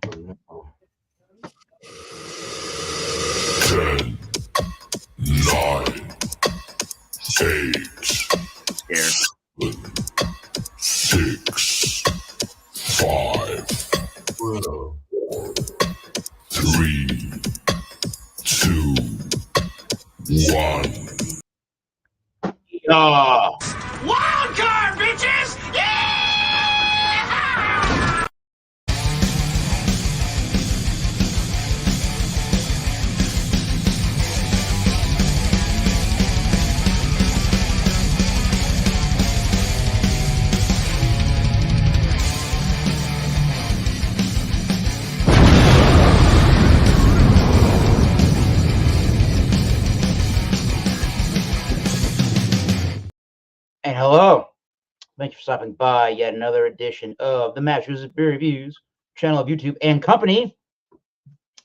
10, 9, 8, 6, 5, 4, 3, 2, 1. Wild card, bitches! Yeah! And hello. Thank you for stopping by yet another edition of the Masters of Beer Reviews channel of YouTube and company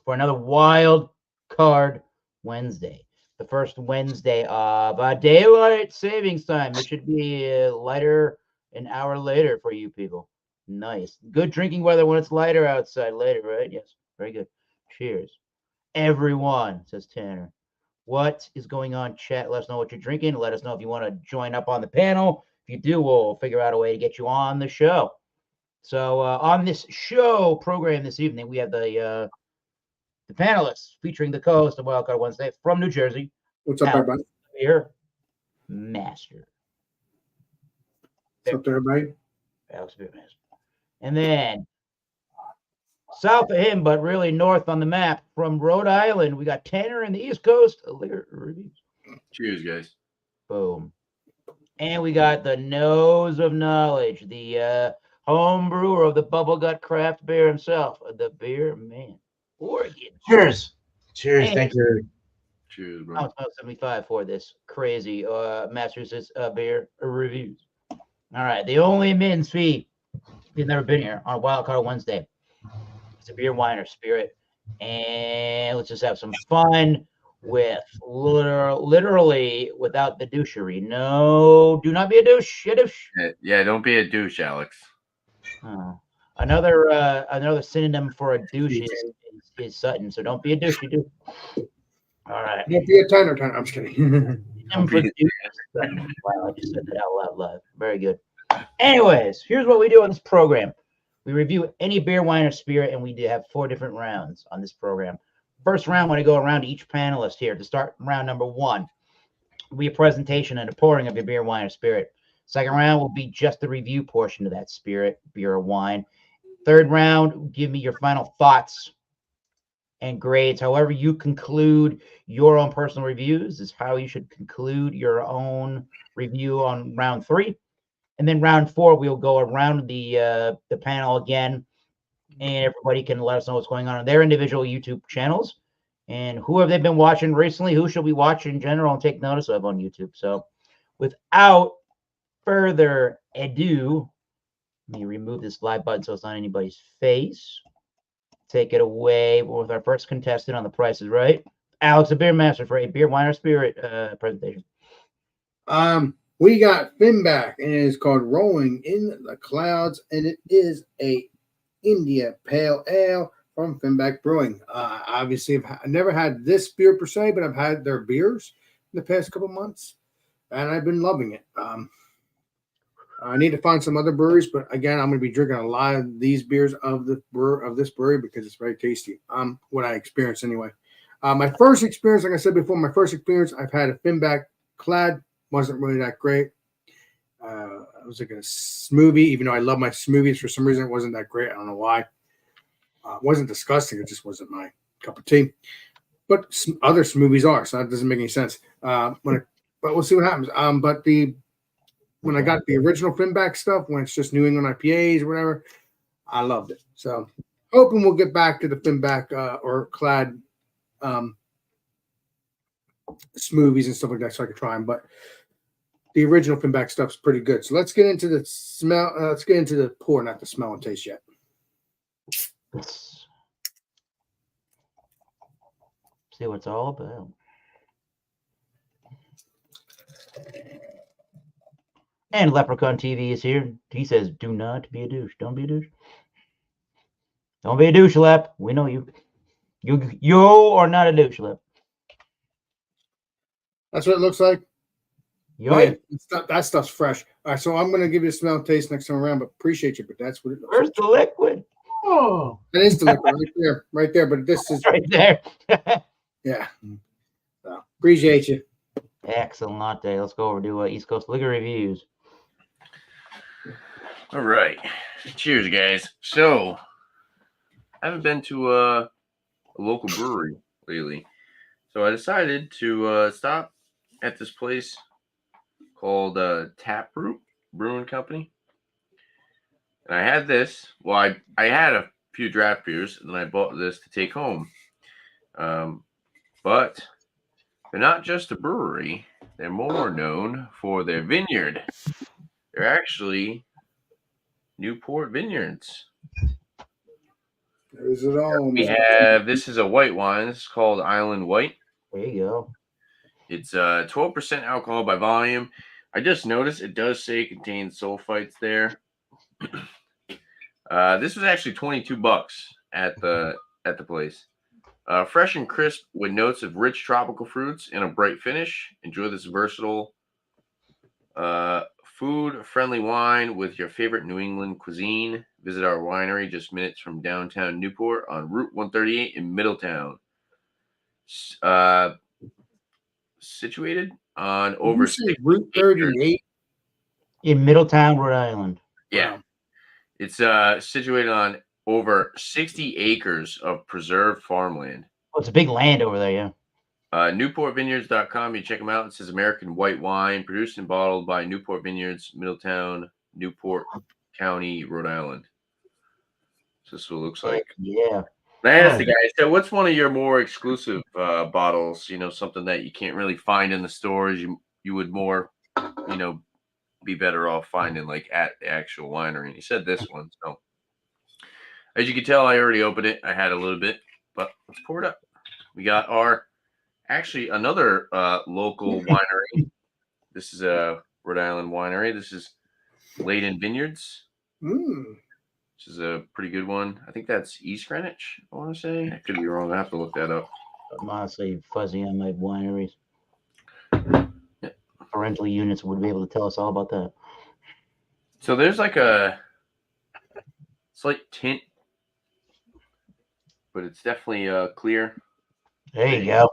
for another Wild Card Wednesday. The first Wednesday of daylight savings time. It should be lighter an hour later for you people. Nice. Good drinking weather when it's lighter outside later, right? Yes. Very good. Cheers. Everyone, says Tanner. What is going on, chat? Let us know what you're drinking. Let us know if you want to join up on the panel. If you do, we'll figure out a way to get you on the show. So on this show program this evening, we have the panelists featuring the co-host of Wildcard Wednesday from New Jersey. What's up, everybody? Beer Master. What's up, everybody? Alex Beer Master. And then south of him, but really north on the map, from Rhode Island, we got Tanner and the East Coast Liquor Reviews. Cheers, guys. Boom. And we got the nose of knowledge, the home brewer of the Bubble Gut craft beer himself, the Beerman. Oregon. Cheers. Cheers. And thank you. Cheers, bro. I'm 75 for this crazy Masters Beer Reviews. All right. The only admittance fee, if you've never been here, on Wildcard Wednesday, it's a beer, wine, or spirit. And let's just have some fun with literally without the douchery. No, do not be a douche. A douche. Yeah, don't be a douche, Alex. Oh. Another synonym for a douche is Sutton. So don't be a douche. You do. All right. Don't be a Tanner. I'm just kidding. Synonym for douche is Sutton. Wow, I just said that out loud live. Very good. Anyways, here's what we do on this program. We review any beer, wine, or spirit, and we do have 4 different rounds on this program. First round, when I go around to each panelist here to start round number 1, will be a presentation and a pouring of your beer, wine, or spirit. Second round will be just the review portion of that spirit, beer, or wine. Third round, give me your final thoughts and grades. However you conclude your own personal reviews is how you should conclude your own review on round 3. And then round 4, we'll go around the panel again, and everybody can let us know what's going on their individual YouTube channels and who have they been watching recently, who should we watch in general and take notice of on YouTube. So without further ado, let me remove this live button so it's not anybody's face. Take it away with our first contestant on The Price is Right, Alex, the Beer Master, for a beer, wine, or spirit presentation. We got Finnback, and it is called Rolling in the Clouds, and it is a India Pale Ale from Finnback Brewing. Obviously, I've never had this beer per se, but I've had their beers in the past couple months, and I've been loving it. I need to find some other breweries, but again, I'm going to be drinking a lot of these beers of this brewery because it's very tasty. What I experienced anyway. My first experience, like I said before, I've had a Finnback Clad. Wasn't really that great. It was like a smoothie, even though I love my smoothies. For some reason, it wasn't that great. I don't know why. It wasn't disgusting. It just wasn't my cup of tea. But other smoothies are, so that doesn't make any sense. But we'll see what happens. But when I got the original Finnback stuff, when it's just New England IPAs or whatever, I loved it. So hoping we'll get back to the Finnback or Clad smoothies and stuff like that so I can try them. But the original Finnback stuff's pretty good. So let's get into the smell. Let's get into the pour, not the smell and taste yet. See what it's all about. And Leprechaun TV is here. He says, do not be a douche. Don't be a douche. Don't be a douche, Lep. We know you. You are not a douche, Lep. That's what it looks like. Yoink. That stuff's fresh. All right, so I'm going to give you a smell and taste next time around, but appreciate you. But that's what it looks Where's like. the liquid? Oh, that is the liquid right there. But this is Right there. yeah. So, appreciate you. Excellent latte. Let's go over to East Coast liquor reviews. All right. Cheers, guys. So, I haven't been to a local brewery lately. So, I decided to stop at this place called Taproot Brewing Company. And I had this. Well, I had a few draft beers, and then I bought this to take home. But they're not just a brewery. They're more known for their vineyard. They're actually Newport Vineyards. There's it all. We have, this is a white wine. This is called Island White. There you go. It's 12% alcohol by volume. I just noticed it does say it contains sulfites there. This was actually $22 at the place. Fresh and crisp with notes of rich tropical fruits and a bright finish. Enjoy this versatile food-friendly wine with your favorite New England cuisine. Visit our winery just minutes from downtown Newport on Route 138 in Middletown. Situated on over Route 38 in Middletown, Rhode Island. Yeah. Wow. It's situated on over 60 acres of preserved farmland. Oh, it's a big land over there, yeah. NewportVineyards.com. You check them out. It says American white wine, produced and bottled by Newport Vineyards, Middletown, Newport County, Rhode Island. So this is what it looks like. Yeah. And I asked the guy, I said, what's one of your more exclusive bottles? You know, something that you can't really find in the stores. You would more, be better off finding like at the actual winery. And he said this one. So as you can tell, I already opened it. I had a little bit, but let's pour it up. We got another local winery. This is a Rhode Island winery. This is Leyden Vineyards. This is a pretty good one. I think that's East Greenwich, I want to say. I could be wrong. I have to look that up. I'm honestly fuzzy on my wineries. Parental units would be able to tell us all about that. So there's like a slight tint, but it's definitely clear. There you go.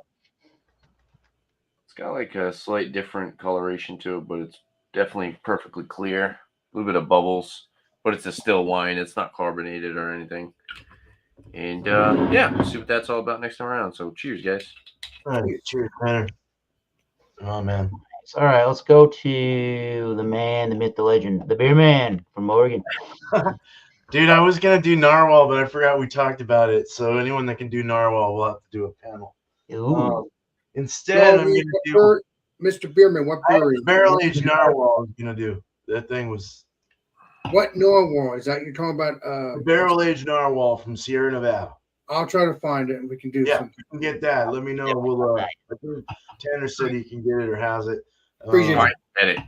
It's got like a slight different coloration to it, but it's definitely perfectly clear. A little bit of bubbles, but it's a still wine. It's not carbonated or anything. And we'll see what that's all about next time around. So cheers, guys. All right, cheers, Tanner. Oh, man. All right, let's go to the man, the myth, the legend, the Beerman from Oregon. Dude, I was going to do narwhal, but I forgot we talked about it. So anyone that can do narwhal will have to do a panel. Instead, I'm going to do Mr. Beerman. What brewery? Barrel-aged narwhal I'm going to do. That thing was... What narwhal? Is that you're talking about? Barrel-aged narwhal from Sierra Nevada. I'll try to find it and we can do something. You can get that. Let me know. We'll. I think Tanner said he can get it or has it. Appreciate I get it.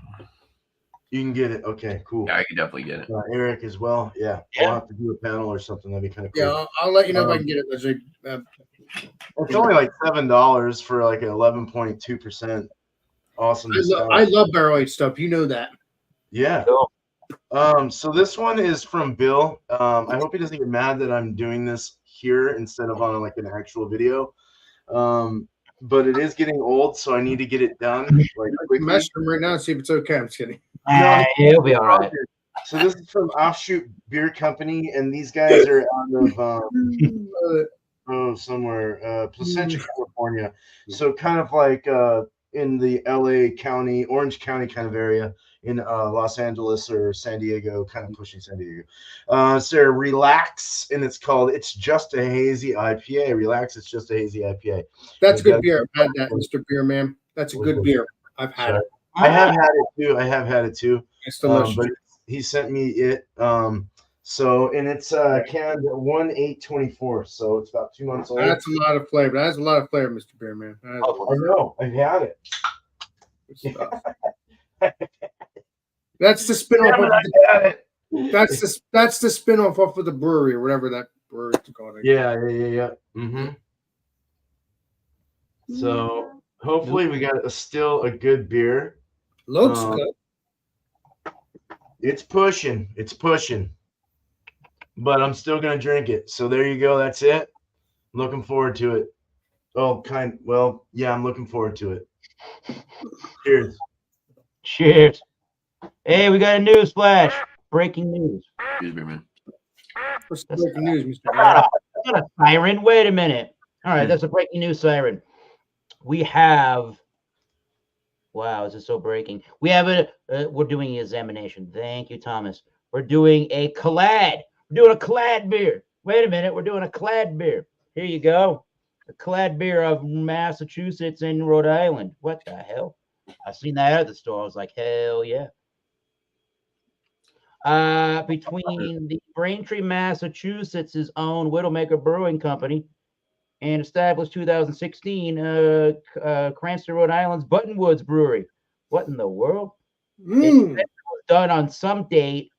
You can get it. Okay, cool. Yeah, I can definitely get it. Eric as well. Yeah. I'll have to do a panel or something. That'd be kind of cool. Yeah, I'll let you know if I can get it. It's only like $7 for like an 11.2%. Awesome. I love barrel-aged stuff. You know that. Yeah. So this one is from Bill. I hope he doesn't get mad that I'm doing this here instead of on like an actual video. But it is getting old, so I need to get it done. Like I can message him right now and see if it's okay. I'm just kidding. He'll be all right. So this is from Offshoot Beer Company, and these guys are out of somewhere, Placentia, California. So kind of like in the LA County, Orange County kind of area in Los Angeles or San Diego, kind of pushing San Diego. So Relax, and it's called It's Just a Hazy IPA. Relax, It's Just a Hazy IPA. That's good beer. I've had that, Mr. Beerman. That's a good beer. I've had it. I have had it too. It's delicious. But he sent me it. So, and it's canned at 1/8/24, so it's about 2 months old. That's a lot of flavor. That's a lot of flavor, Mr. Beerman. I know. I've had it. That's the spinoff. That's the spinoff off of the brewery or whatever that brewery to call it. Yeah. Mm-hmm. So hopefully we got still a good beer. Looks good. It's pushing. But I'm still gonna drink it. So there you go. That's it. Looking forward to it. Oh, I'm looking forward to it. Cheers. Cheers. Hey, we got a news flash. Breaking news. Excuse me, man. What's the breaking news, Mr. That's Aaron? not a siren. Wait a minute. All right, that's a breaking news siren. We have. Wow, is this so breaking? We have we're doing an examination. Thank you, Thomas. We're doing a clad. We're doing a clad beer. Wait a minute. We're doing a clad beer. Here you go. A clad beer of Massachusetts and Rhode Island. What the hell? I seen that at the store. I was like, hell yeah. Between the Braintree, Massachusetts' own Widowmaker Brewing Company and established 2016, Cranston, Rhode Island's Buttonwoods Brewery. What in the world? It was done on some date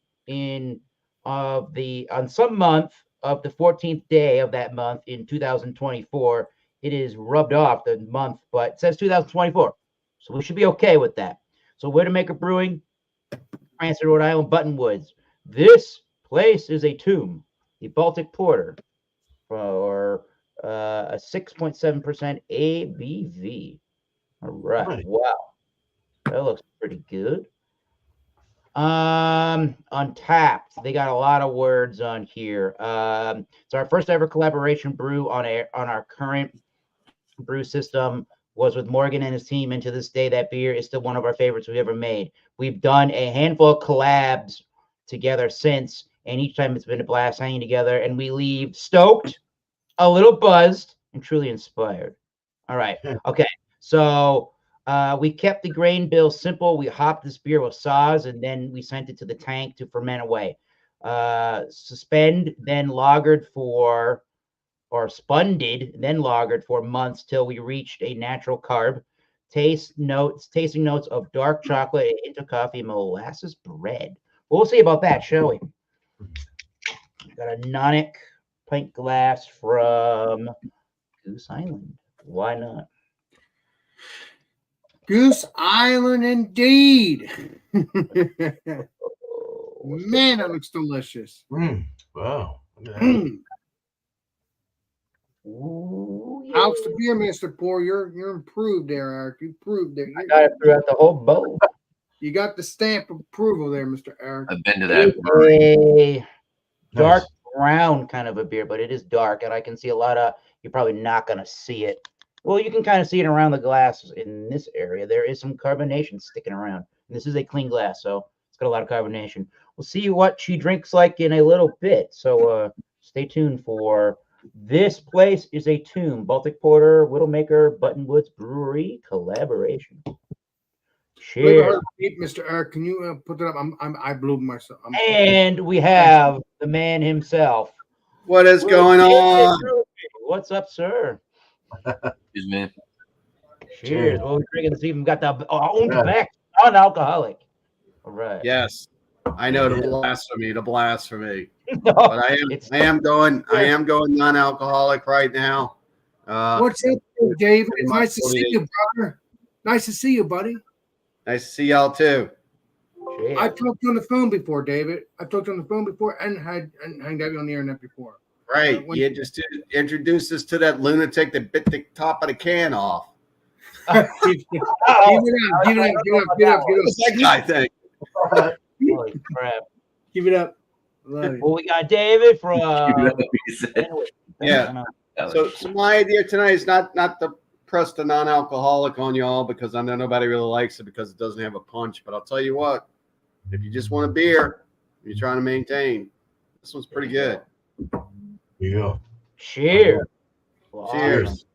on some month of the 14th day of that month in 2024. It is rubbed off the month, but it says 2024. So we should be okay with that. So Widowmaker Brewing, Cranston, Rhode Island, Buttonwoods. This place is a tomb. The Baltic Porter for a 6.7% ABV. All right. Wow. That looks pretty good. Untapped. They got a lot of words on here. It's our first ever collaboration brew on our current brew system was with Morgan and his team, and to this day that beer is still one of our favorites we've ever made. We've done a handful of collabs together since, and each time it's been a blast hanging together, and we leave stoked, a little buzzed, and truly inspired. All right. Okay. So we kept the grain bill simple. We hopped this beer with saws, and then we sent it to the tank to ferment away. Suspend, then lagered for, or spunded, then lagered for months till we reached a natural carb. Tasting notes of dark chocolate into coffee, molasses bread. We'll see about that, shall we? Got a Nonic pint glass from Goose Island. Why not? Goose Island, indeed. Man, that looks delicious. Wow. Ooh, yeah. How's the beer, Mr. Pour? You're improved there, Eric. You proved it. I got it throughout the whole bowl. You got the stamp of approval there, Mr. Eric. I've been to that brewery. A dark brown kind of a beer, but it is dark, and I can see a lot of. You're probably not going to see it. Well, you can kind of see it around the glass in this area. There is some carbonation sticking around. And this is a clean glass, so it's got a lot of carbonation. We'll see what she drinks like in a little bit. So stay tuned for this place is a tomb. Baltic Porter, Widowmaker, Buttonwoods Brewery collaboration. Cheers. Mr. Eric, can you put that up? I blew myself. And we have the man himself. What is going on? What's up, sir? Excuse me. Cheers. Well, we're drinking this evening. Got the back non-alcoholic. All right. Yes, I know the blasphemy. No, But I am going non-alcoholic right now. What's up, David? It's nice to see you, brother. Nice to see you, buddy. Nice to see y'all too. cheers. I've talked on the phone before, David. I've talked on the phone before and hanged out on the internet before. Right. You just introduced us to that lunatic that bit the top of the can off. Give it up. What's that guy think? Holy crap. Give it up. Love it. Well, we got David from. Yeah. So my idea tonight is not to press the non-alcoholic on y'all because I know nobody really likes it because it doesn't have a punch. But I'll tell you what, if you just want a beer, you're trying to maintain, this one's pretty good. Yeah. Cheers. Well, Cheers. awesome.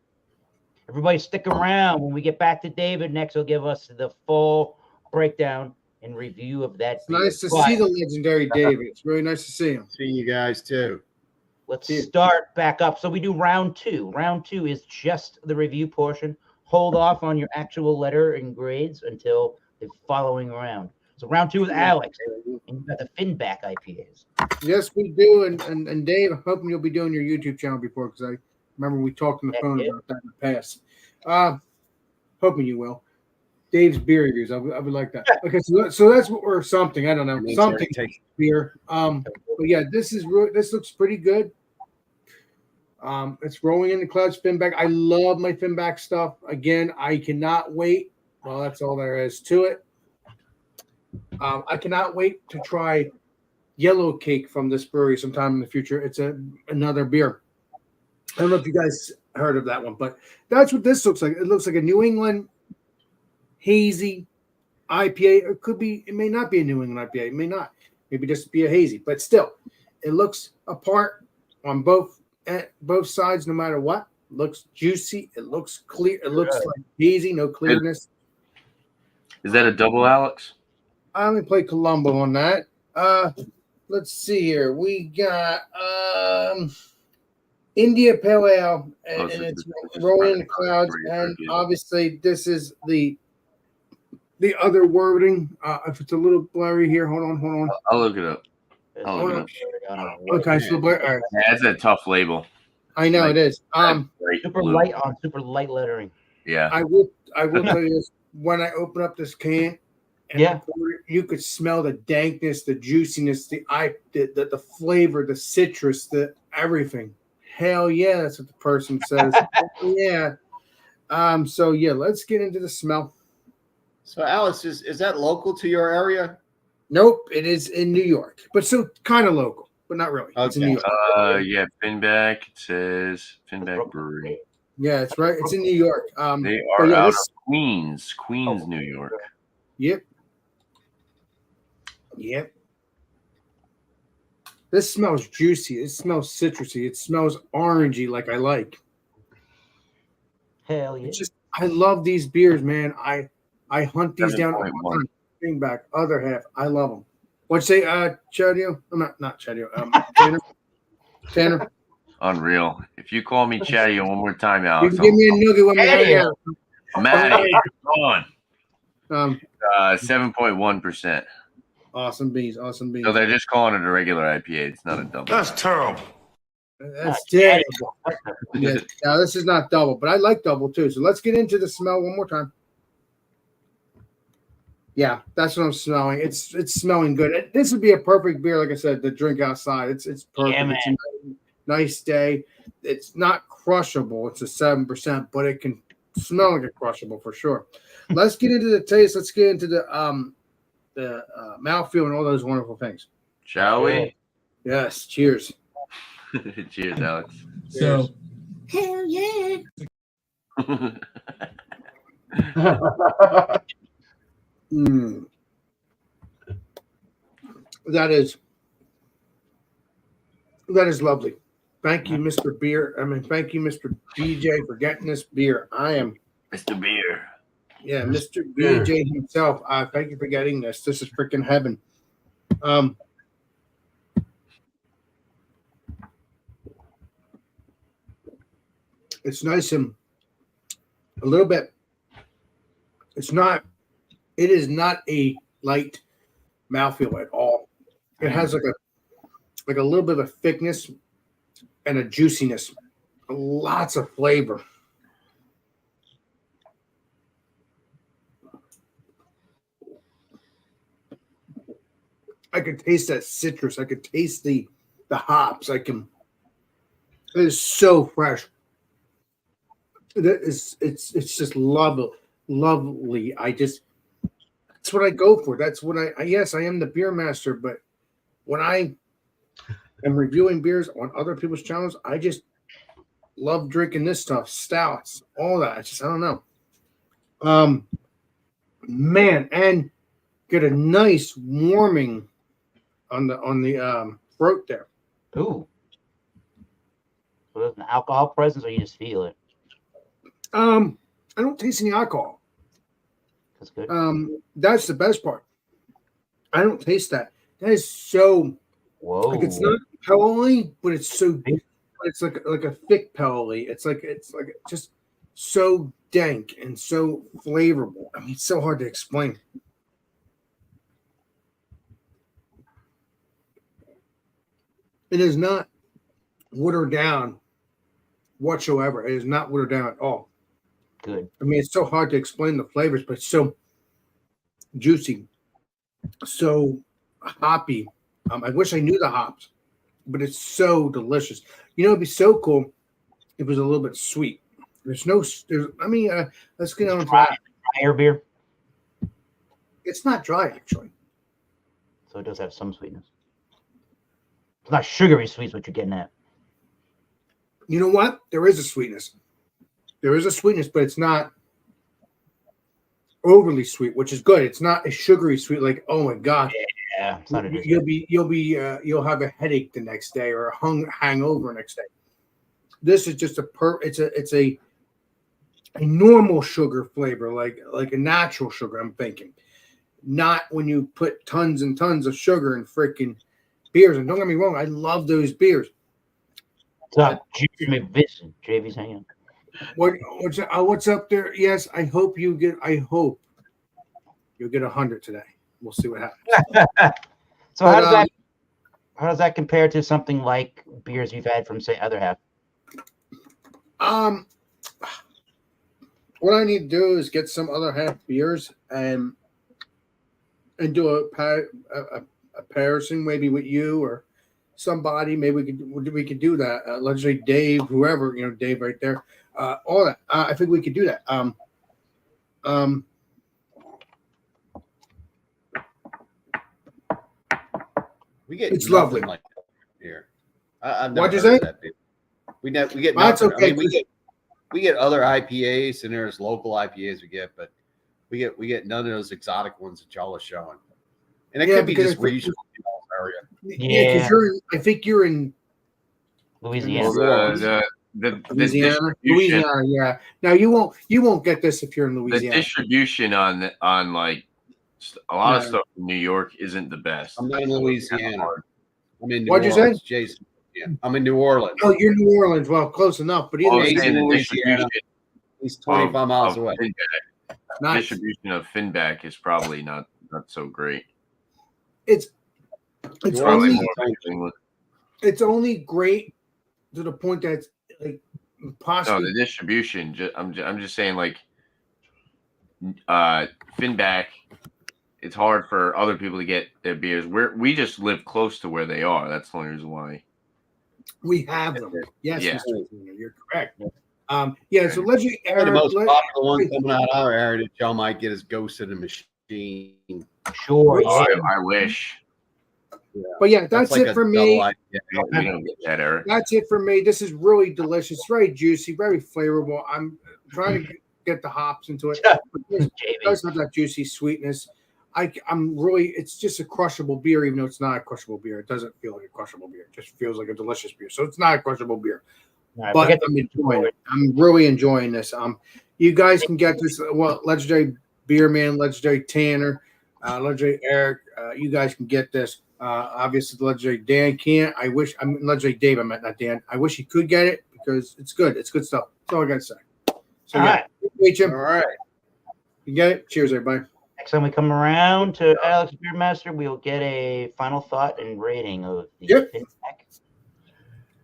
Everybody stick around. When we get back to David next, he'll give us the full breakdown and review of that. It's nice to see the legendary David. It's really nice to see him. See you guys too. Let's start back up. So we do round two. Round two is just the review portion. Hold off on your actual letter and grades until the following round. So round 2 with Alex, and you got the Finnback IPAs. Yes, we do. And Dave, I'm hoping you'll be doing your YouTube channel before, because I remember we talked on the phone about that in the past. Hoping you will. Dave's beer reviews. I would like that. Okay, so that's what we're something. I don't know. Something beer. But yeah, this looks pretty good. It's rolling in the clouds. Finnback. I love my Finnback stuff. Again, I cannot wait. Well, that's all there is to it. I cannot wait to try Yellow Cake from this brewery sometime in the future. It's another beer. I don't know if you guys heard of that one, but that's what this looks like. It looks like a New England hazy IPA. It may not be a New England IPA. It may not. Maybe just be a hazy, but still, it looks apart on both sides, no matter what. It looks juicy. It looks clear. It looks like hazy, no clearness. Is that a double, Alex? I only played Colombo on that. Let's see here. We got India Pale Ale, and it's rolling in the clouds. And obviously, this is the other wording. If it's a little blurry here, hold on. I'll look it up. Okay, so blurry. All right. Yeah, that's a tough label. I know it is. Super light lettering. Yeah. I will tell you this. When I open up this can, and you could smell the dankness, the juiciness, the flavor, the citrus, the everything. Hell yeah, that's what the person says. Yeah. So yeah, let's get into the smell. So Alex, is that local to your area? Nope, it is in New York, but so kind of local, but not really. Okay. It's in New York. Yeah, Finnback. It says Finnback Brewery. Yeah, it's right. It's in New York. They are out of Queens, New York. Yep. This smells juicy. It smells citrusy. It smells orangey, like I like. Hell yeah! I love these beers, man. I hunt these down. Bring back other half. I love them. What'd you say, Chadio? I'm not Chadio. Tanner. Unreal. If you call me Chatty one more time, Alex, you can give me a nugget when we're I'm at it. Come on. 7.1%. Awesome beans. So they're just calling it a regular IPA. It's not a double. That's terrible. That's terrible. Yeah, now this is not double, but I like double too. So let's get into the smell one more time. Yeah, that's what I'm smelling. It's smelling good. This would be a perfect beer, like I said, to drink outside. It's perfect. Yeah, it's a nice day. It's not crushable. It's a 7%, but it can smell like a crushable for sure. Let's get into the taste. Let's get into the mouthfeel and all those wonderful things. Shall we? Yes. Cheers. Cheers, Alex. So, hell yeah. That is lovely. Thank you, Mr. Beer. Thank you, Mr. BJ, for getting this beer. I am Mr. Beer. Yeah, Mr. BJ himself. Thank you for getting this. This is freaking heaven. It's nice and a little bit. It is not a light mouthfeel at all. It has like a little bit of a thickness and a juiciness. Lots of flavor. I could taste that citrus. I could taste the hops. It is so fresh. It's just lovely. That's what I go for. That's what yes, I am the beer master, but when I am reviewing beers on other people's channels, I just love drinking this stuff, stouts, all that. I don't know. Man, and get a nice warming on the throat there. Ooh. So there's an alcohol presence, or you just feel it? I don't taste any alcohol. That's good. That's the best part. I don't taste that. That is so. Whoa. Like it's not pale-y, but it's so. It's like a thick pale-y. It's like just so dank and so flavorful. It's so hard to explain. It is not watered down whatsoever. It is not watered down at all. Good. I mean, it's so hard to explain the flavors, but it's so juicy, so hoppy. I wish I knew the hops, but it's so delicious. You know, it'd be so cool if it was a little bit sweet. Let's get on to that. Drier beer, It's not dry, actually. so it does have some sweetness. It's not sugary sweet, is what you're getting at. You know what? There is a sweetness. There is a sweetness, but it's not overly sweet, which is good. It's not a sugary sweet like, oh my gosh, Yeah, it's not a you'll have a headache the next day or a hangover next day. This is just it's a normal sugar flavor, like a natural sugar. I'm thinking, not when you put tons and tons of sugar in freaking beers. And don't get me wrong, I love those beers. What's up, Jimmy Vincent? JV's hanging out. What's up there? Yes, I hope you'll get 100 today. We'll see what happens. So how does that compare to something like beers you've had from, say, other half? What I need to do is get some other half beers and do a comparison maybe with you or somebody. Maybe we could do that. Let's say Dave, whoever, Dave right there. All that. I think we could do that. We get it's lovely like here. I've What'd you heard say? That, we get Well, that's nothing. okay. I mean, we get other IPAs and there's local IPAs we get, but we get none of those exotic ones that y'all are showing. And it could be just regional in y'all's area. Yeah, because I think you're in Louisiana. Well, Louisiana, yeah. Now you won't get this if you're in Louisiana. The distribution on like a lot of stuff in New York isn't the best. I'm not in Louisiana. I'm in New What'd you Orleans, say? Jason. Yeah, I'm in New Orleans. Oh, you're in New Orleans. Well, close enough, but either way, The Louisiana. He's 25 miles away. nice. Distribution of Finnback is probably not so great. It's Probably only more like England. it's only great to the point that it's like No, possibly. the distribution. I'm just saying, like, Finnback. It's hard for other people to get their beers. We just live close to where they are. That's the only reason why. We have them. Yes, Yeah. Mr. Turner, you're correct. So Legendary The most popular one coming out of our area that y'all might get is Ghost in the Machine. Sure. Oh, Yeah. I wish. Yeah. But yeah, that's like it a for me. double IPA. We don't get that, Eric. That's it for me. This is really delicious, very juicy, very flavorful. I'm trying to get the hops into it. But it does have that juicy sweetness. I'm really, it's just a crushable beer, even though it's not a crushable beer. It doesn't feel like a crushable beer. It just feels like a delicious beer. So it's not a crushable beer. Right, But I'm enjoying it. I'm really enjoying this. You guys can get this. Well, Legendary Beerman, Legendary Tanner, Legendary Eric. You guys can get this. Obviously, the Legendary Dan can't. Legendary Dave. I meant not Dan. I wish he could get it because it's good. It's good stuff. That's all I got to say. So, All right. Wait, Jim. All right. You get it? Cheers, everybody. Next time we come around to Alex Beermaster, we'll get a final thought and rating of the Finnback.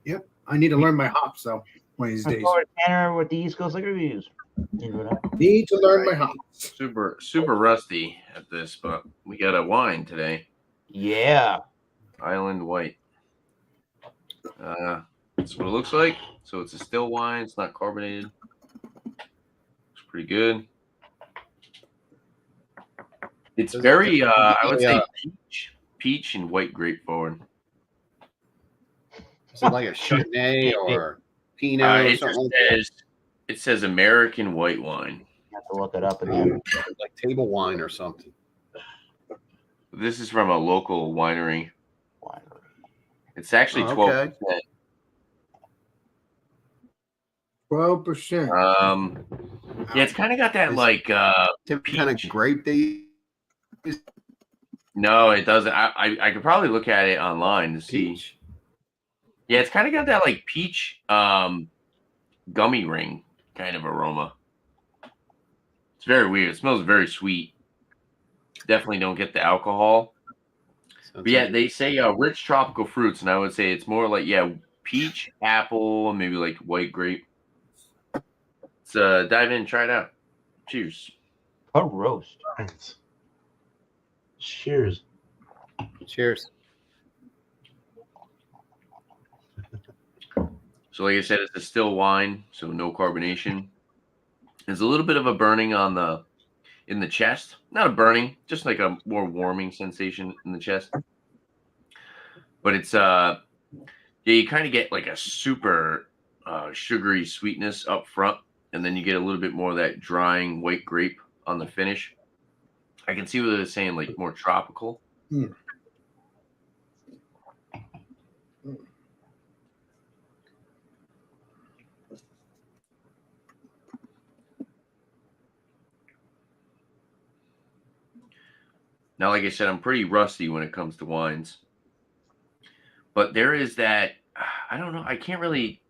Yep. I need to learn my hops, though, one of these days. Tanner with the East Coast Liquor Reviews. Need to learn my hops. Super rusty at this, but we got a wine today. Yeah. Island White. That's what it looks like. So it's a still wine. It's not carbonated. Looks pretty good. It's very, I would say, peach and white grape forward. Is it like a Chardonnay or Pinot or something like that? It says American white wine. I have to look it up again. Like table wine or something. This is from a local winery. It's actually 12%. 12%. Yeah, it's kind of got that like kind of grape they use. No, it doesn't. I could probably look at it online to see. Peach. Yeah, it's kind of got that like peach gummy ring kind of aroma. It's very weird. It smells very sweet. Definitely don't get the alcohol. But yeah, they say rich tropical fruits, and I would say it's more like peach, apple, maybe like white grape. Let's dive in, try it out. Cheers. A roast. Right. Cheers. Cheers. So like I said, it's a still wine, so no carbonation. There's a little bit of a burning in the chest. Not a burning, just like a more warming sensation in the chest. But it's you kind of get like a super sugary sweetness up front, and then you get a little bit more of that drying white grape on the finish. I can see what they're saying, like more tropical. Now, like I said, I'm pretty rusty when it comes to wines. But there is that, I don't know, I can't really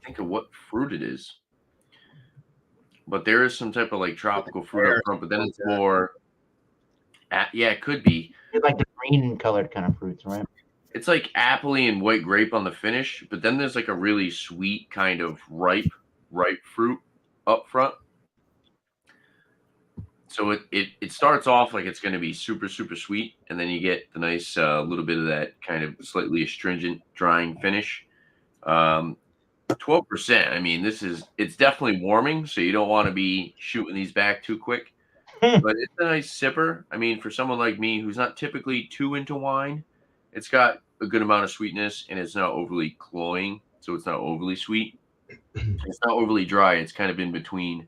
think of what fruit it is. But there is some type of like tropical fruit up front, but then it's more, it could be. It's like the green colored kind of fruits, right? It's like appley and white grape on the finish, but then there's like a really sweet kind of ripe fruit up front. So it starts off like it's going to be super, super sweet, and then you get the nice little bit of that kind of slightly astringent drying finish. 12%. I mean, it's definitely warming, so you don't want to be shooting these back too quick. But it's a nice sipper. I mean, for someone like me who's not typically too into wine, it's got a good amount of sweetness, and it's not overly cloying, so it's not overly sweet. It's not overly dry. It's kind of in between.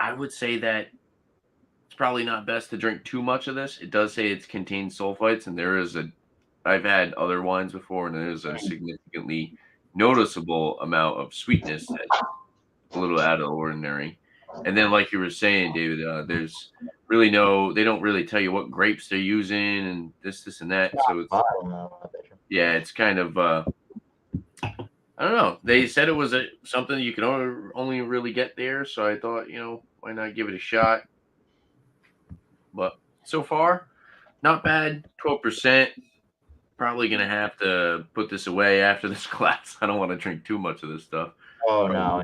I would say that it's probably not best to drink too much of this. It does say it contains sulfites, and I've had other wines before, and there's a significantly noticeable amount of sweetness that's a little out of the ordinary. And then, like you were saying, David, there's really they don't really tell you what grapes they're using and this, and that. So it's kind of, I don't know. They said it was something you can only really get there. So I thought, why not give it a shot? But so far, not bad. 12%. Probably going to have to put this away after this class. I don't want to drink too much of this stuff. Oh, no.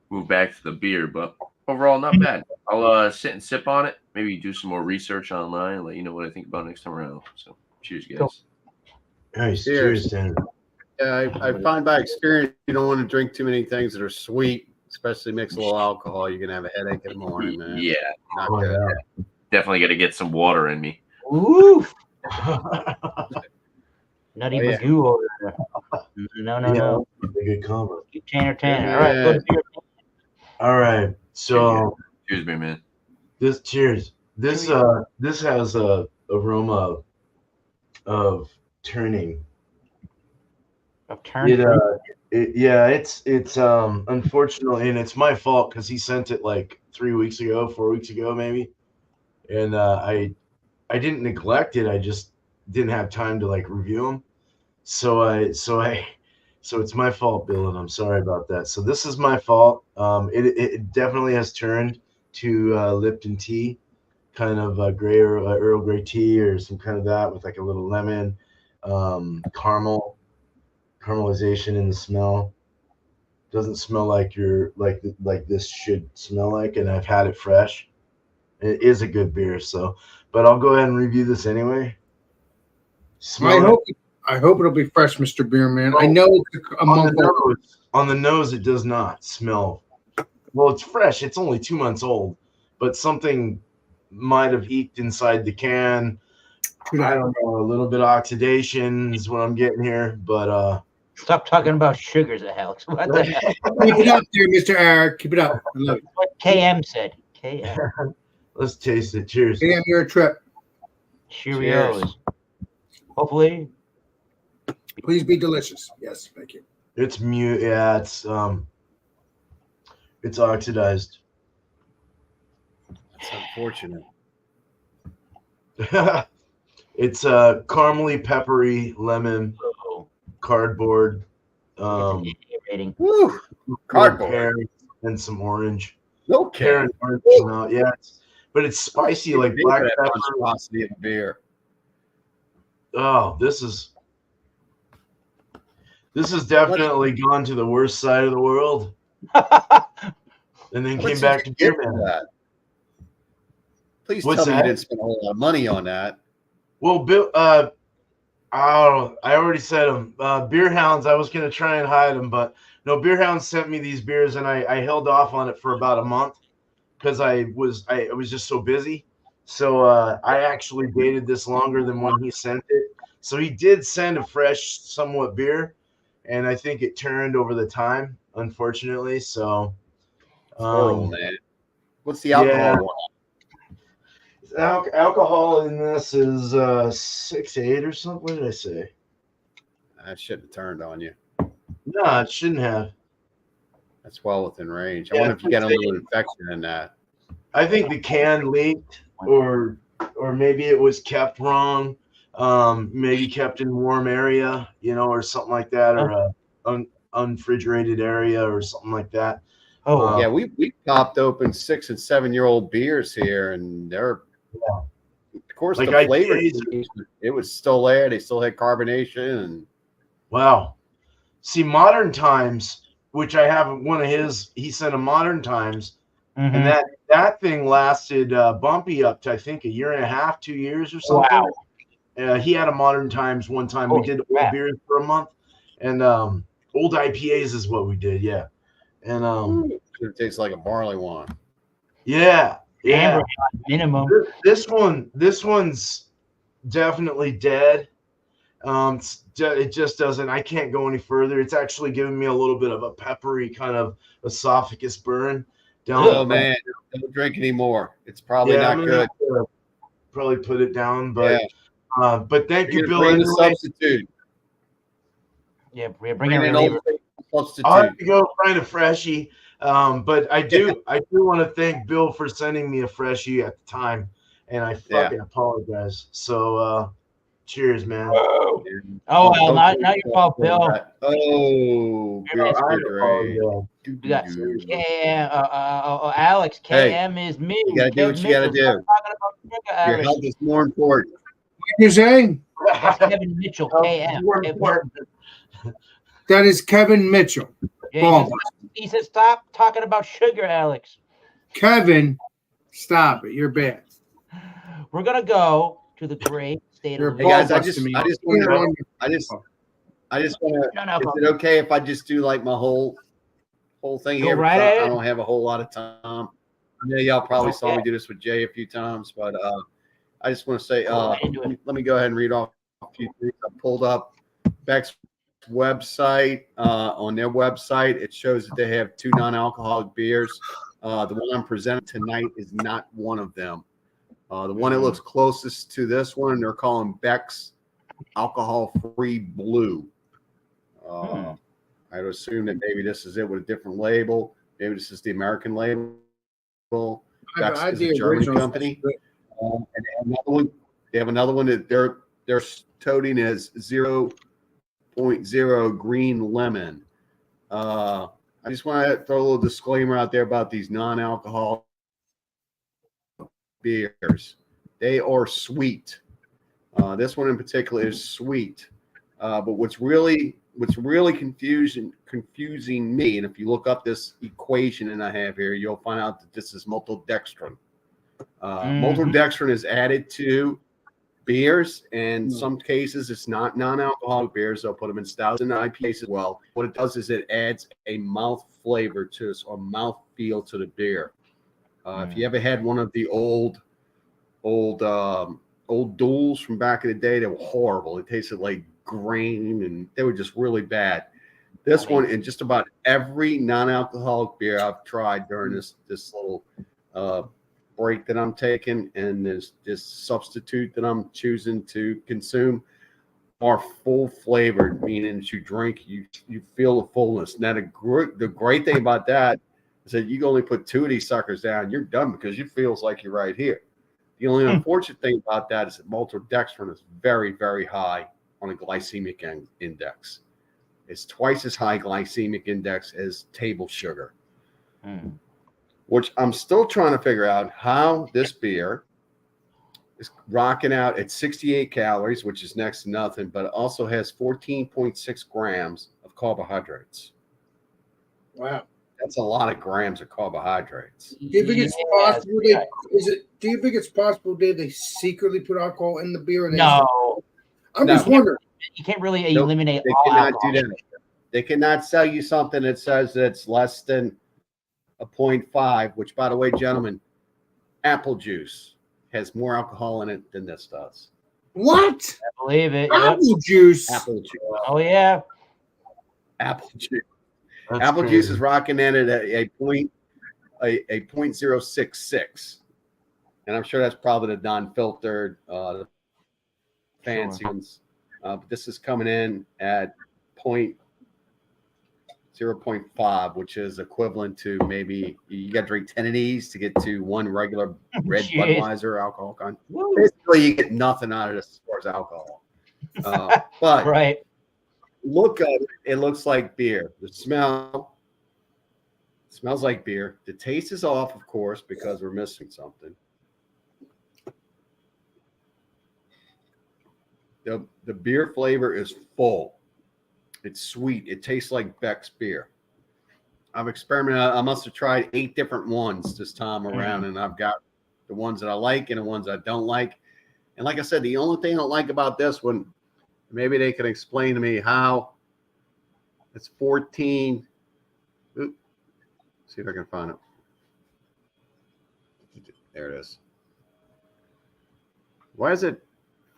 Move back to the beer, but overall, not bad. I'll sit and sip on it. Maybe do some more research online and let you know what I think about next time around. So, cheers, guys. Cool. Nice. Cheers, Dan. I find by experience you don't want to drink too many things that are sweet, especially mix a little alcohol. You're gonna have a headache in the morning, man. Yeah, Not good. definitely got to get some water in me. Ooh. Nutty Oh, yeah. Magoo over there. No. A good combo. Tanner. Yeah. All right, go to beer. All right. So Cheers, me, man. cheers. This has a aroma of turning. Of turn. It's unfortunately, and it's my fault because he sent it like 4 weeks ago maybe, and I didn't neglect it. I just didn't have time to like review them. So it's my fault, Bill, and I'm sorry about that. So this is my fault. It definitely has turned to Lipton tea, kind of a gray or Earl Grey tea or some kind of that with like a little lemon, caramelization in the smell. Doesn't smell like like this should smell like, and I've had it fresh. It is a good beer, but I'll go ahead and review this anyway. I hope it'll be fresh, Mr. Beerman. I know it's a month old. On the nose, it does not smell. Well, it's fresh. It's only 2 months old, but something might have eked inside the can. I don't know. A little bit of oxidation is what I'm getting here, but Stop talking about sugars, Alex. What the hell? Keep it up there, Mr. R. Keep it up. I love it. What KM said. KM. let's taste it. Cheers. Damn, you're a trip. Cheerios. Hopefully. Please be delicious. Yes, thank you. It's mute. Yeah, it's oxidized. It's unfortunate. It's caramely, peppery, lemon, cardboard, Rating. Woo! Cardboard. pear, and some orange. No Pear care. and orange smell. Yeah, but it's spicy like black that pepper. monstrosity of the beer. Oh, this is definitely gone to the worst side of the world, and then came back to Beerman. That? Please What's tell me that? you didn't spend a whole lot of money on that. Well, Bill, I already said them. Beer Hounds, I was going to try and hide them, but no, Beer Hounds sent me these beers, and I held off on it for about a month because I was just so busy. So I actually dated this longer than when he sent it. So he did send a fresh, somewhat beer, and I think it turned over the time, unfortunately. So Horrible, man. What's the alcohol one? Alcohol in this is 6.8 or something. What did I say? I shouldn't have turned on you. No, it shouldn't have. That's well within range. I wonder if you got a little infection in that. I think the can leaked, or maybe it was kept wrong. Maybe kept in warm area, or something like that, or a unrefrigerated area or something like that. Oh, Yeah, we popped open 6 and 7 year old beers here, and they're of course Like the flavor IPAs. it was still there. They still had carbonation, and Wow. See, Modern Times, which I have one of his, he sent a Modern Times, and that thing lasted bumpy up to I think 1.5 years, 2 years or something. Wow. He had a Modern Times one time. We did old beers for a month, and old IPAs is what we did. Yeah, and it tastes like a barley wine. yeah. Amber minimum. This one's definitely dead. It just doesn't. I can't go any further. It's actually giving me a little bit of a peppery kind of esophagus burn down. Oh man, don't drink anymore. It's probably not I'm good. have to probably put it down, but thank you, Bill. Bring Anyway. the substitute. Yeah, we're bringing Bring an an old substitute. I'll have to go find a freshie. But I do want to thank Bill for sending me a freshie at the time, and I fucking apologize. So, cheers, man. Oh, well, not your fault, Bill. Oh, Bill, good. We got Alex. KM is me. You gotta do what you gotta do. Your health is more important. What you saying? That's Kevin Mitchell. KM. That is Kevin Mitchell. Yeah, he said, stop talking about sugar, Alex. Kevin, stop it. You're bad. We're gonna go to the great state of Hey guys, I just me. want to. Is it okay if I just do like my whole thing here? Right I don't have a whole lot of time. I know y'all probably saw me do this with Jay a few times, but I just want to say, let me go ahead and read off a few things. I pulled up Beck's website. On their website, it shows that they have 2 non-alcoholic beers. The one I'm presenting tonight is not one of them. The one that looks closest to this one, they're calling Beck's Alcohol-Free Blue. I would assume that maybe this is it with a different label. Maybe this is the American label. Beck's is a German company. And they have another one that they're toting as 0.0 green lemon. I just want to throw a little disclaimer out there about these non-alcoholic beers. They are sweet. This one in particular is sweet. But what's really confusing me, and if you look up this equation that I have here, you'll find out that this is maltodextrin. Maltodextrin is added to beers, and in some cases it's not non-alcoholic beers. They'll put them in stouts and IPAs as well. What it does is it adds a mouth flavor to this, or mouth feel to the beer. If you ever had one of the old duels from back in the day, they were horrible. It tasted like grain, and they were just really bad. This one, and just about every non-alcoholic beer I've tried during this little break that I'm taking, and this substitute that I'm choosing to consume, are full flavored, meaning that you drink, you feel the fullness. Now the great thing about that is that you can only put 2 of these suckers down, you're done, because it feels like you're right here. The only unfortunate thing about that is that maltodextrin is very, very high on a glycemic index. It's twice as high glycemic index as table sugar. which I'm still trying to figure out how this beer is rocking out at 68 calories, which is next to nothing, but it also has 14.6 grams of carbohydrates. Wow. That's a lot of grams of carbohydrates. Do you think it's possible? Do you think it's possible, Dave? They secretly put alcohol in the beer? And No, I'm No. just wondering. you can't really Nope, eliminate they all cannot alcohol. do that. They cannot sell you something that says it's less than a 0.5, which, by the way, gentlemen, apple juice has more alcohol in it than this does. What? I believe it. Yep. Apple juice. Apple juice. Oh yeah. Apple juice. That's Apple crazy. juice is rocking in at a 0.066. And I'm sure that's probably the non-filtered, the fancy ones. But this is coming in at 0.5, which is equivalent to maybe you got to drink 10 of these to get to one regular red Jeez. Budweiser alcohol con. Woo. Basically, you get nothing out of this as far as alcohol. But Right. look at it, it looks like beer. The smell smells like beer. The taste is off, of course, because we're missing something. The beer flavor is full. It's sweet. It tastes like Beck's beer. I've experimented. I must have tried 8 different ones this time around, and I've got the ones that I like and the ones I don't like. And like I said, the only thing I don't like about this one, maybe they can explain to me how it's 14. Oops, see if I can find it. There it is. Why is it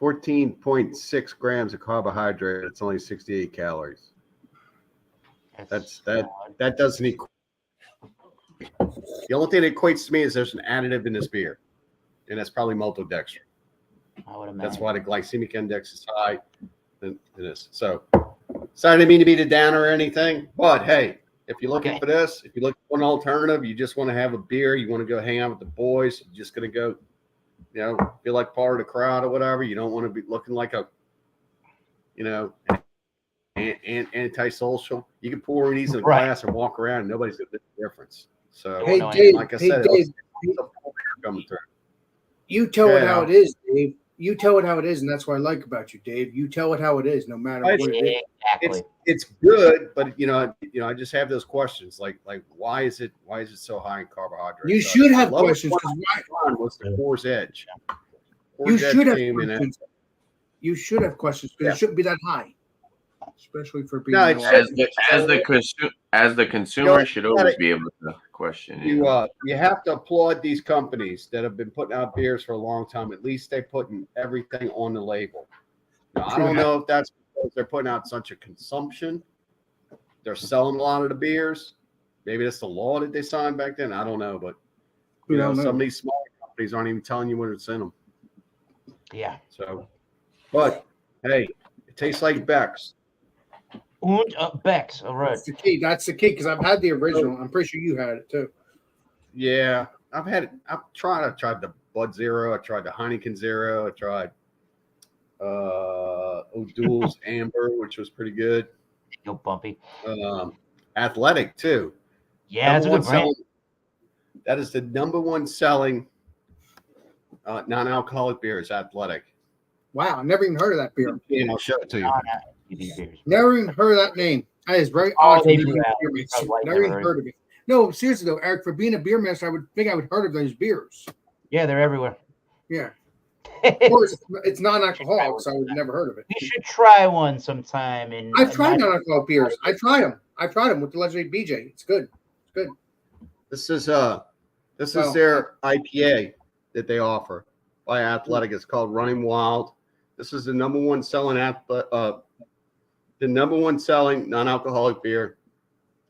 14.6 grams of carbohydrate? It's only 68 calories. That doesn't equate. The only thing that equates to me is there's an additive in this beer, and that's probably maltodextrin. I would imagine. That's why the glycemic index is high than this. So, sorry, I didn't mean to be the downer or anything, but hey, if you're looking for this, if you look for an alternative, you just want to have a beer, you want to go hang out with the boys, you're just going to go, you know, feel like part of the crowd or whatever. You don't want to be looking like a, you know, antisocial. You can pour these in a glass and walk around, and nobody's going to know the difference. So, Hey, Dave, like I said, Dave, coming through. you tell it how it is, Dave. You tell it how it is, and that's what I like about you, Dave. You tell it how it is, no matter what it is. Exactly. It's good, but you know, I just have those questions like why is it so high in carbohydrates? You should have questions because what's the Coors Edge? You should have came in at- questions. You should have questions because it shouldn't be that high, especially for being. No, it's as the consumer should always be able to question. You have to applaud these companies that have been putting out beers for a long time. At least they're putting everything on the label. Now, I don't know if that's because they're putting out such a consumption. They're selling a lot of the beers. Maybe that's the law that they signed back then. I don't know, but you know, some of these smaller companies aren't even telling you what it's in them. Yeah. So, but hey, it tastes like Beck's. Und Beck's. All right. That's the key. That's the key because I've had the original. I'm pretty sure you had it too. Yeah, I've tried the Bud Zero. I tried the Heineken Zero. I tried O'Doul's Amber, which was pretty good. Go bumpy. Athletic too. Yeah, that's a good brand. That is the number one selling non-alcoholic beer is Athletic. Wow, I never even heard of that beer. And I'll show it to you. Never even heard of that name. That is very Oh, odd. they For do being a that. beer master. Probably Never even never heard of it. No, seriously though, Eric, for being a beer master, I would think I would heard of those beers. Yeah, they're everywhere. Yeah. Of course, it's non-alcoholic, so I would never heard of it. We should try one sometime. I've tried non-alcoholic beers. I tried them with the legendary BJ. It's good. It's good. This is their IPA that they offer by Athletic. It's called Running Wild. This is the number one selling non-alcoholic beer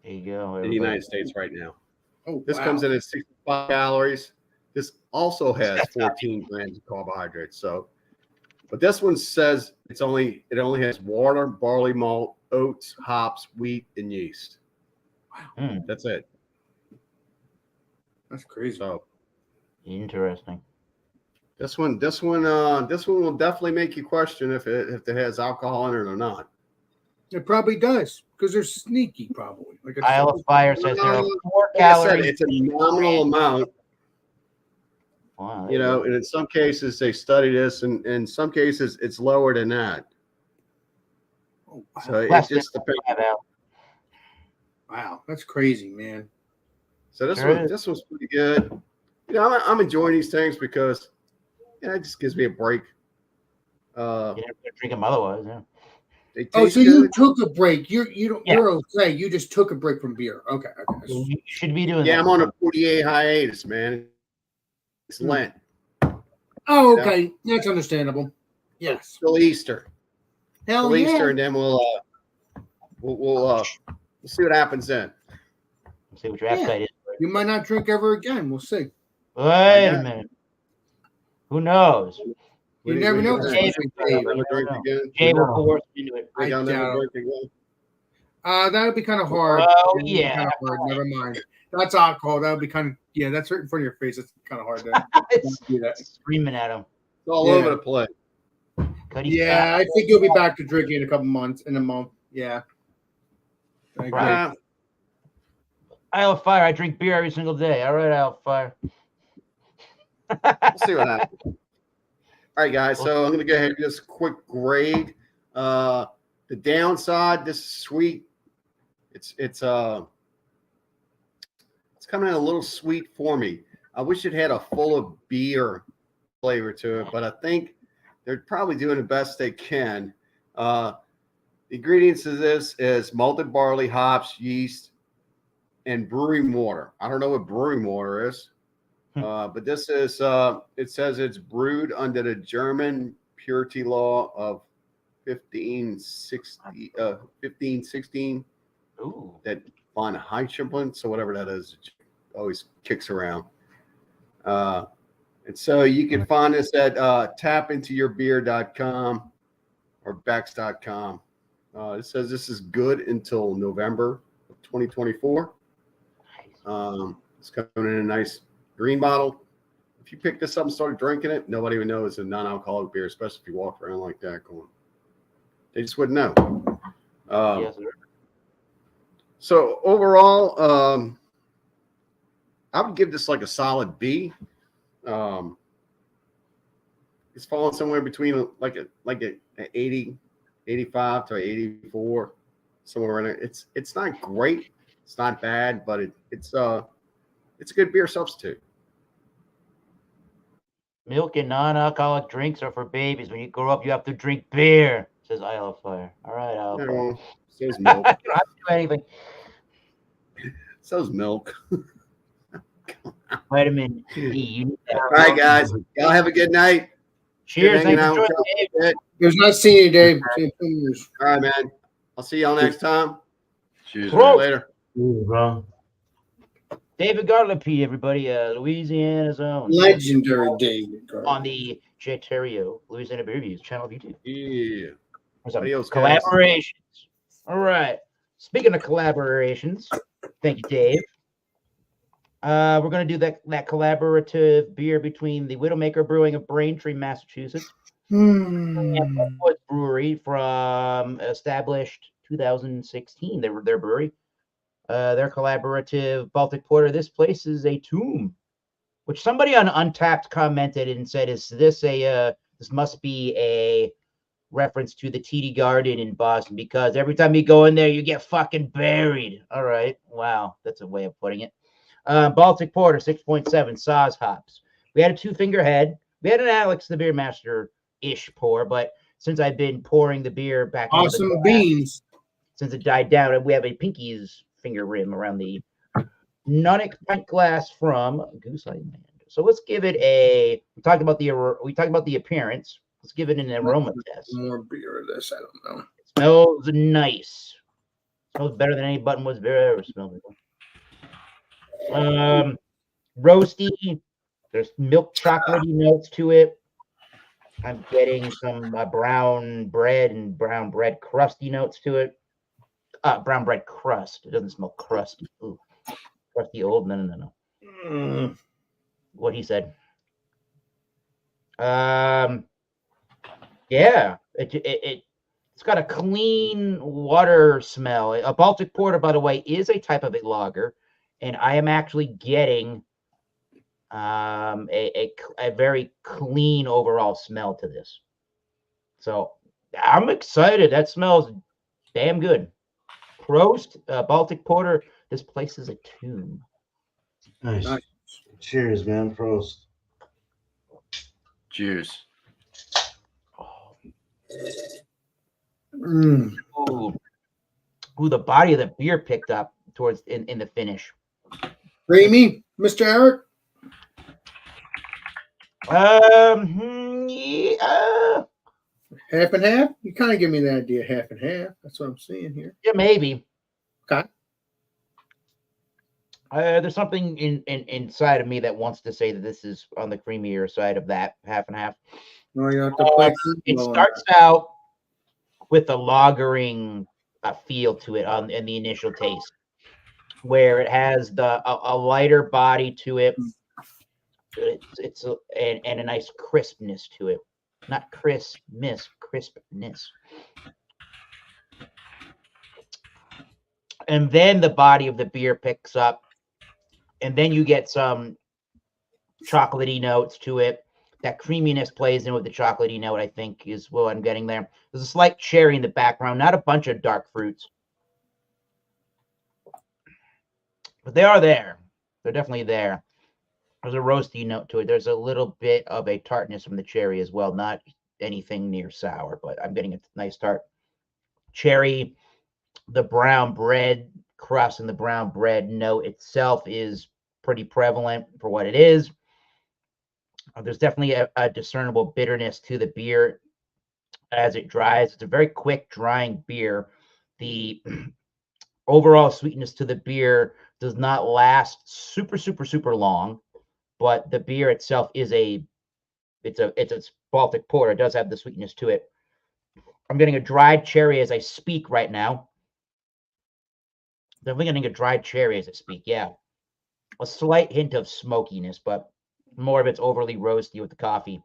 There you go. in the United States right now. Oh, This wow. comes in at 65 calories. This also has 14 grams of carbohydrates. So, but this one says it only has water, barley malt, oats, hops, wheat, and yeast. Wow. That's it. That's crazy. So Interesting. this one will definitely make you question if it has alcohol in it or not. It probably does because they're sneaky, probably. Like Isle of Fire says there are 4 Like I said, calories. it's a nominal amount. Wow, You know, and in some cases they study this, and in some cases it's lower than that. Oh, So it Less just than depends. 5 ounces. wow, that's crazy, man. So this Sure one, is. this one's pretty good. You know, I'm enjoying these things because it just gives me a break. You never drink them otherwise, yeah. They Oh, taste so you good. took a break. You don't. Yeah. You're okay. You just took a break from beer. Okay. You should be doing Yeah, that. I'm on a 48 hiatus, man. It's Lent. Oh, okay. That's understandable. Yes. Till Easter. Hell Till yeah. Easter, and then we'll see what happens then. See what your appetite is. You might not drink ever again. We'll see. Wait a not? minute. Who knows? You never know. What do Dave, think, you Dave? Ever never drink know. again? Jay will force into it. Think I I'll never doubt it. drink again. That would be kind of hard. Oh, That'd be yeah. Kind of hard. Never mind. That's alcohol. That would be kind of that's right in front of your face. It's kind of hard to It's do that. screaming at him. It's all Yeah. over the place. Cuddy Yeah, I think you'll be back to drinking in a couple months. In a month. Yeah. I agree. Right. Isle of Fire. I drink beer every single day. All right, Isle of Fire. We'll see what happens. All right, guys. So I'm going to go ahead and just quick grade. The downside, this is sweet. It's coming in a little sweet for me. I wish it had a full of beer flavor to it, but I think they're probably doing the best they can. The ingredients of this is malted barley, hops, yeast, and brewing water. I don't know what brewing water is. But this is, it says it's brewed under the German purity law of 1516, Ooh. that von Heichempeln, so whatever that is, it always kicks around. And so you can find this at tapintoyourbeer.com or bex.com. It says this is good until November of 2024. It's coming in a nice green bottle. If you pick this up and started drinking it, nobody would know it's a non-alcoholic beer, especially if you walk around like that going. They just wouldn't know. Yes, sir. So overall, I would give this like a solid B. It's falling somewhere between like an 80, 85 to 84, somewhere in there. It's not great. It's not bad, but it's a good beer substitute. Milk and non-alcoholic drinks are for babies. When you grow up, you have to drink beer, says Isle of Fire. All right, Isle of Fire. Well, so's milk. You don't have to do anything. So's milk. Vitamin D. You need that. All right, guys. Y'all have a good night. Cheers. Good hanging Thanks for out joining, with Dave. y'all. It was nice seeing you, Dave. See you in 2 years. All right, man. I'll see y'all next time. Cheers. Bro. Later. David Garlipi, everybody. Louisiana's own. Legendary David. On the Jeterio Louisiana Beer Reviews channel of YouTube. Yeah. For some Adios, guys. collaborations. All right. Speaking of collaborations, thank you, Dave. We're going to do that collaborative beer between the Widowmaker Brewing of Braintree, Massachusetts, and Woods Brewery from established 2016. Their brewery. Their collaborative Baltic Porter. This place is a tomb, which somebody on Untapped commented and said, "Is this this must be a reference to the TD Garden in Boston, because every time you go in there, you get fucking buried." All right, wow, that's a way of putting it. Baltic Porter, 6.7 Saaz hops. We had a 2-finger head. We had an Alex the Beer Master ish pour, but since I've been pouring the beer back, Awesome into the glass, beans. since it died down, we have a Pinky's finger rim around the Nonic pint glass from Goose Island. So let's give it a. We talked about the appearance. Let's give it an aroma test. More beer of this. I don't know. It smells nice. Smells better than any Buttonwoods beer I ever smelled before. Roasty. There's milk chocolatey notes to it. I'm getting some brown bread and brown bread crusty notes to it. Brown bread crust. It doesn't smell crusty. Ooh, crusty old. No. What he said. Yeah. It It's got a clean water smell. A Baltic Porter, by the way, is a type of a lager, and I am actually getting a very clean overall smell to this. So I'm excited. That smells damn good. Prost, Baltic Porter. This place is a tomb. Nice. Nice. Cheers, man. Prost. Cheers. Mm. Ooh, the body of the beer picked up towards in the finish. Creamy, Mr. Eric. Yeah, Half and half. You kind of give me the idea, half and half. That's what I'm seeing here. yeah, maybe. Okay. There's something inside of me that wants to say that this is on the creamier side of that half and half. No, you have to play. It starts out with a lagering feel to it in the initial taste, where it has a lighter body to it. It's and a nice crispness to it, not crispness. And then the body of the beer picks up, and then you get some chocolatey notes to it. That creaminess plays in with the chocolatey note, I think, is what I'm getting there. There's a slight cherry in the background, not a bunch of dark fruits. But they are there. They're definitely there. There's a roasty note to it. There's a little bit of a tartness from the cherry as well. Not anything near sour, but I'm getting a nice tart. Cherry, the brown bread crust and the brown bread note itself is pretty prevalent for what it is. There's definitely a discernible bitterness to the beer as it dries. It's a very quick drying beer. The overall sweetness to the beer does not last super long, but the beer itself is it's a Baltic Porter. It does have the sweetness to it. I'm getting a dried cherry as I speak right now. Definitely getting a dried cherry as I speak. Yeah, a slight hint of smokiness, but more of it's overly roasty with the coffee.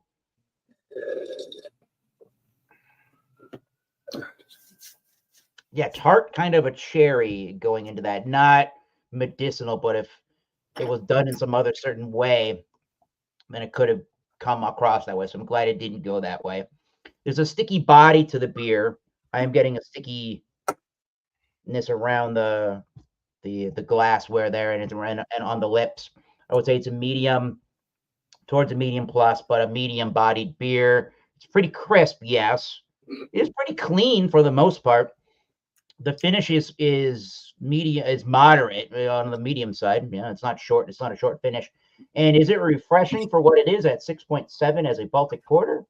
Yeah, tart, kind of a cherry going into that. Not medicinal, but if it was done in some other certain way, then it could have come across that way. So I'm glad it didn't go that way. There's a sticky body to the beer. I am getting a stickiness around the glassware there, and on the lips. I would say it's a medium, towards a medium plus, but a medium bodied beer. It's pretty crisp, yes. It is pretty clean for the most part. The finish is moderate on the medium side. Yeah, it's not short. It's not a short finish. And is it refreshing for what it is at 6.7 as a Baltic Porter?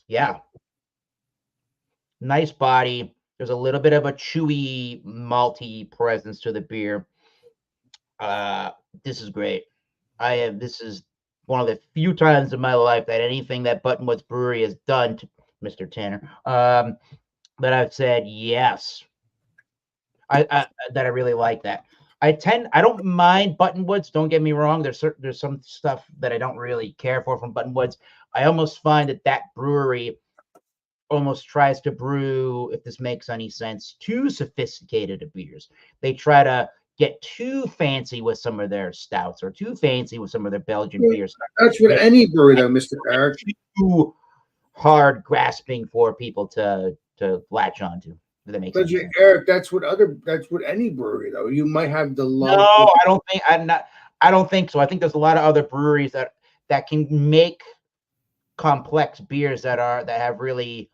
Yeah. Nice body. There's a little bit of a chewy, malty presence to the beer. This is great. This is one of the few times in my life that anything that Buttonwoods Brewery has done to Mr. Tanner, that I've said yes. That I really like that. I don't mind Buttonwoods. Don't get me wrong. There's some stuff that I don't really care for from Buttonwoods. I almost find that brewery almost tries to brew, if this makes any sense, too sophisticated of beers. They try to get too fancy with some of their stouts or too fancy with some of their Belgian beers. That's what any brewery, though, Mr. Eric. Too hard grasping for people to latch onto. That makes sense. Eric, that's what any brewery, though. You might have the love. No, I don't think so. I think there's a lot of other breweries that can make complex beers that have really,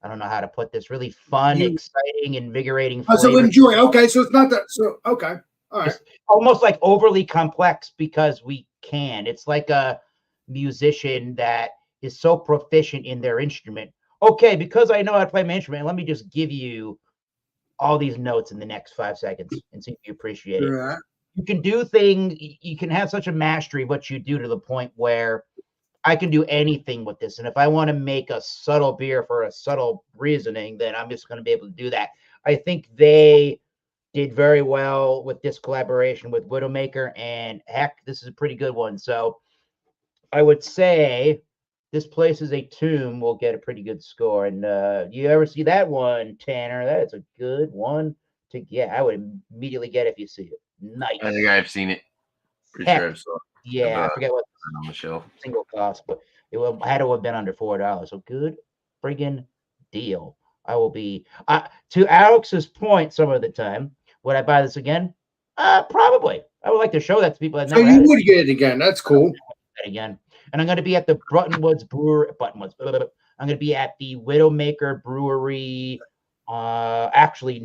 I don't know how to put this, really fun, exciting, invigorating flavors. So enjoy. Okay, so it's not that. So okay, all right. It's almost like overly complex because we can. It's like a musician that is so proficient in their instrument. Okay, because I know how to play my instrument, let me just give you all these notes in the next 5 seconds and see if you appreciate it. Right. You can do things. You can have such a mastery what you do to the point where I can do anything with this. And if I want to make a subtle beer for a subtle reasoning, then I'm just going to be able to do that. I think they did very well with this collaboration with Widowmaker, and heck, this is a pretty good one. So I would say this place is a tomb. Will get a pretty good score. And you ever see that one, Tanner? That's a good one to get. I would immediately get if you see it. Nice. I think I've seen it. Pretty Heck, sure I've saw it yeah, I forget what on the shelf. single cost, but had to have been under $4. So good friggin' deal. I will be to Alex's point. Some of the time, would I buy this again? Probably. I would like to show that to people that So never you had would get it again. That's cool. it again. And I'm going to be at the Buttonwoods Brewery. I'm going to be at the Widowmaker Brewery. Actually,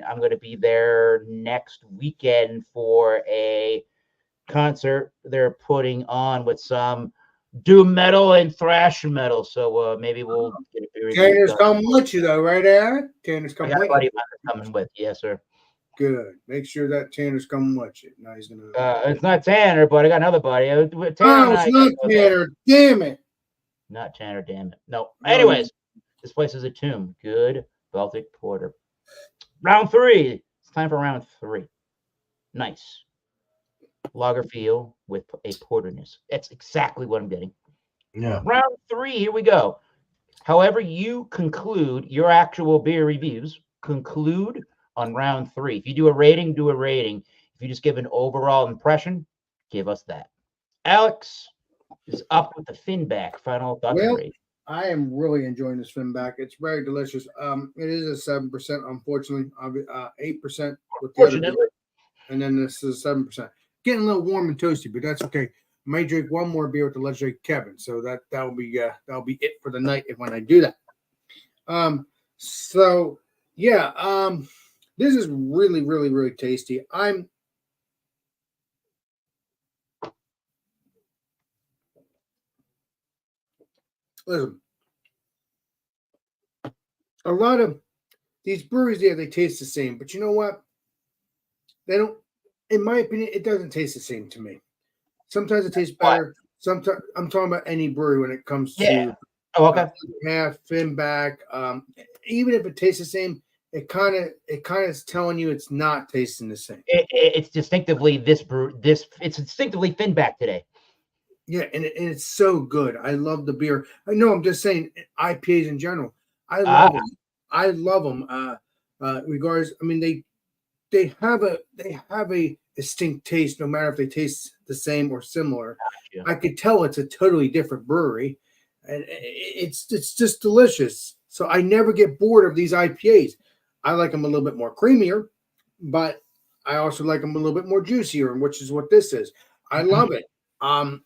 I'm going to be there next weekend for a concert they're putting on with some doom metal and thrash metal. So maybe we'll get a beer review Tanner's done. coming with you, though, right, Aaron? Tanner's I coming got a with buddy you. of mine that's coming with. Yes, sir. Good. Make sure that Tanner's coming with you. Now he's going to. It's not Tanner, but I got another buddy. Tanner Oh, and it's I not gotta go there. Tanner. Damn it. Not Tanner, damn it. No. No. Anyways, this place is a tomb. Good Baltic Porter. Round 3. It's time for round 3. Nice. Lager feel with a porterness. That's exactly what I'm getting. Yeah. Round 3, here we go. However you conclude your actual beer reviews, conclude on round 3. If you do a rating, do a rating. If you just give an overall impression, give us that. Alex is up with the Finnback final thoughts and Well, rating. I am really enjoying this Finnback. It's very delicious. It is a 7%, unfortunately. 8% with the other beer, Fortunately, and then this is 7%. Getting a little warm and toasty, but that's okay. I may drink one more beer with the legendary Kevin, so that'll be it for the night when I do that. So yeah, this is really, really, really tasty. Listen, a lot of these breweries there, they taste the same, but you know what? They don't, in my opinion, it doesn't taste the same to me. Sometimes it tastes better. Sometimes I'm talking about any brewery when it comes to Oh, okay. half Finnback. Even if it tastes the same, it kind of is telling you it's not tasting the same. It's distinctively it's distinctively Finnback today. Yeah, and it's so good. I love the beer. I know I'm just saying IPAs in general. I love them. I love them. Regardless, I mean they have a distinct taste, no matter if they taste the same or similar. Gotcha. I could tell it's a totally different brewery, and it's just delicious. So I never get bored of these IPAs. I like them a little bit more creamier, but I also like them a little bit more juicier, which is what this is. I love it.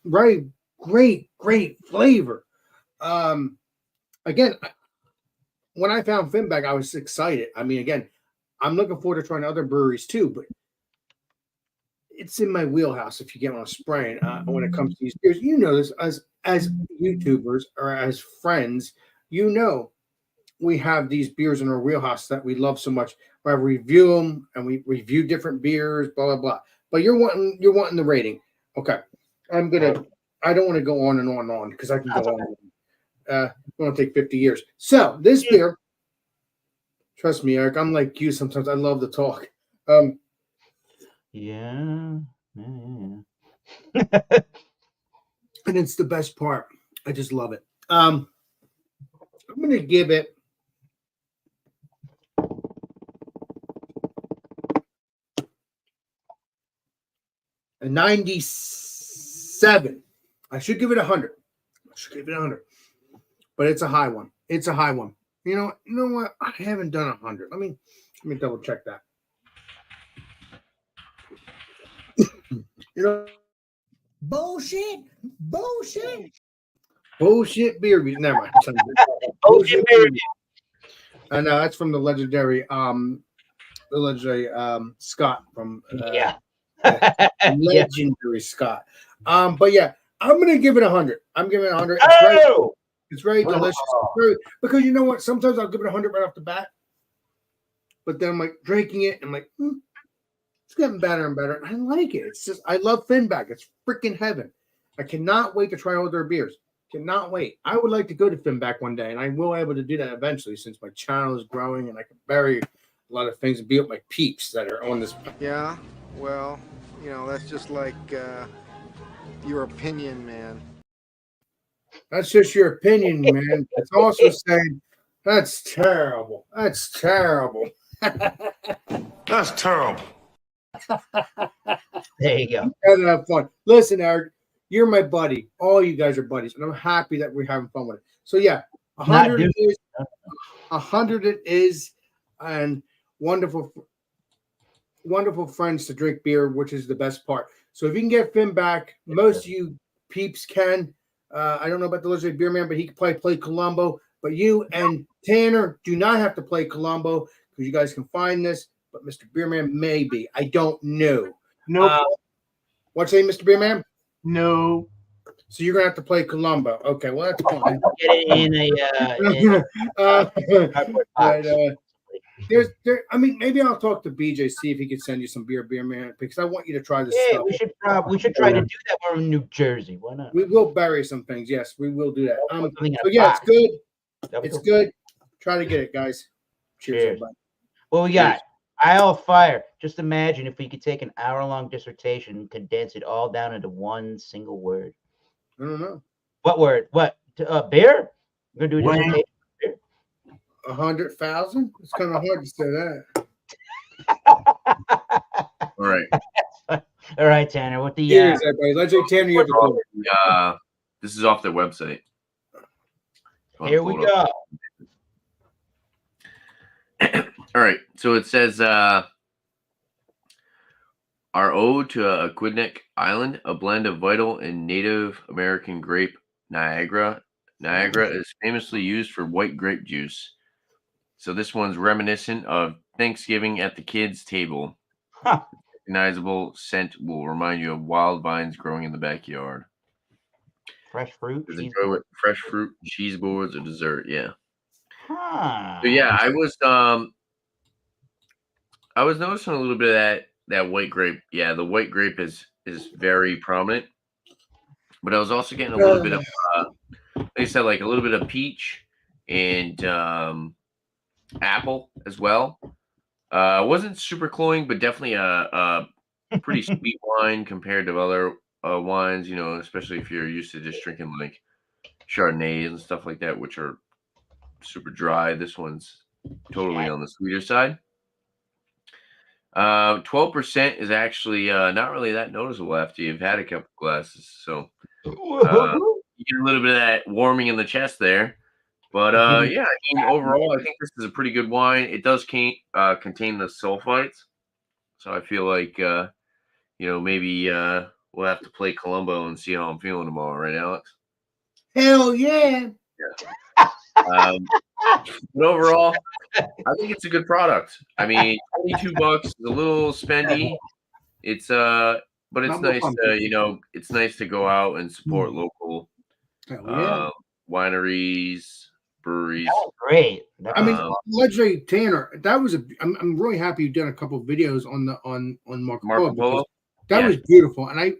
Very great flavor. Again, when I found Finnback, I was excited. I mean, again, I'm looking forward to trying other breweries too, but it's in my wheelhouse, if you get what I'm spraying, when it comes to these beers. You know this as YouTubers or as friends, you know we have these beers in our wheelhouse that we love so much. Where I review them and we review different beers, blah blah blah. But you're wanting the rating. Okay. I don't want to go on and on and on because I can go on. It's going to take 50 years. So this beer, trust me, Eric, I'm like you sometimes. I love to talk. Yeah. And it's the best part. I just love it. I'm going to give it a 97. I should give it 100. But it's a high one. It's a high one. You know what? I haven't done 100. Let me double check that. Bullshit beer. Never mind. Bullshit beer review. I know that's from the legendary Scott from legendary Scott. But yeah, I'm gonna give it 100. I'm giving it 100. It's very delicious. Because you know what? Sometimes I'll give it 100 right off the bat, but then I'm like drinking it, and I'm like, it's getting better and better. I like it. It's just I love Finnback. It's freaking heaven. I cannot wait to try all their beers. Cannot wait. I would like to go to Finnback one day, and I will be able to do that eventually since my channel is growing and I can bury a lot of things and be with my peeps that are on this. Yeah, well, that's just like your opinion, man. That's just your opinion, man. It's also saying that's terrible. That's terrible. That's terrible. There you go. Gotta have fun. Listen, Eric, you're my buddy. All you guys are buddies, and I'm happy that we're having fun with it. So yeah, 100 it is. 100 it is, and wonderful friends to drink beer, which is the best part. So if you can get Finnback, most of you peeps can. I don't know about the legendary Beerman, but he can probably play Colombo. But you and Tanner do not have to play Colombo because you guys can find this. But Mr. Beerman maybe. I don't know. Nope. What's your name, Mr. Beerman? No. So you're gonna have to play Colombo. Okay, well that's fine. Get it in a cardboard box. I mean, maybe I'll talk to BJ, see if he can send you some Beerman, because I want you to try this Yeah, stuff. we should try to do that when we're in New Jersey. Why not? We will bury some things. Yes, we will do that. Something in So a yeah, it's box. good. That'd be It's cool. good. Try to get it, guys. Cheers, Cheers. everybody. What we got? Aisle of Fire. Just imagine if we could take an hour-long dissertation and condense it all down into one single word. I don't know. What word? What? Beer? We're gonna do a Wayne. dissertation. 100,000? It's kind of hard to say that. All right. All right, Tanner. What the Cheers, everybody. Legendary Tanner, you have the floor. This is off their website. here we go. All right. So it says our ode to Aquidneck Island, a blend of vital and Native American grape Niagara. Niagara is famously used for white grape juice. So this one's reminiscent of Thanksgiving at the kids' table. Huh. Recognizable scent will remind you of wild vines growing in the backyard. Fresh fruit. Just cheese. enjoy with fresh fruit, cheese boards, or dessert. Yeah. Huh. So yeah, I was noticing a little bit of that white grape. Yeah, the white grape is very prominent. But I was also getting a little bit of like I said, like a little bit of peach and apple as well. Wasn't super cloying, but definitely a pretty sweet wine compared to other wines, especially if you're used to just drinking like Chardonnays and stuff like that, which are super dry. This one's totally on the sweeter side. 12% is actually not really that noticeable after you've had a couple glasses. So you get a little bit of that warming in the chest there. But yeah, I mean, overall, I think this is a pretty good wine. It does contain the sulfites, so I feel like maybe we'll have to play Colombo and see how I'm feeling tomorrow, right, Alex? Hell yeah. But overall, I think it's a good product. I mean, $22 is a little spendy. It's but it's nice to it's nice to go out and support local wineries, breweries. That was great. I mean, legendary Tanner. That was I'm really happy you've done a couple of videos on Marco Marco Polo. Polo. That was beautiful, and I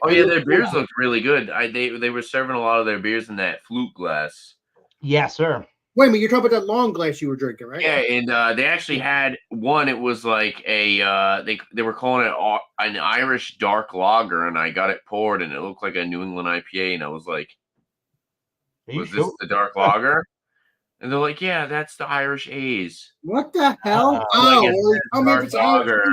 Their beers looked really good. They were serving a lot of their beers in that flute glass. Yes, sir. Wait a minute, you're talking about that long glass you were drinking, right? Yeah, and they actually had one. It was like a they were calling it an Irish dark lager, and I got it poured, and it looked like a New England IPA, and I was like, "Was this the dark lager?" And they're like, "Yeah, that's the Irish A's." What the hell? Dark lager.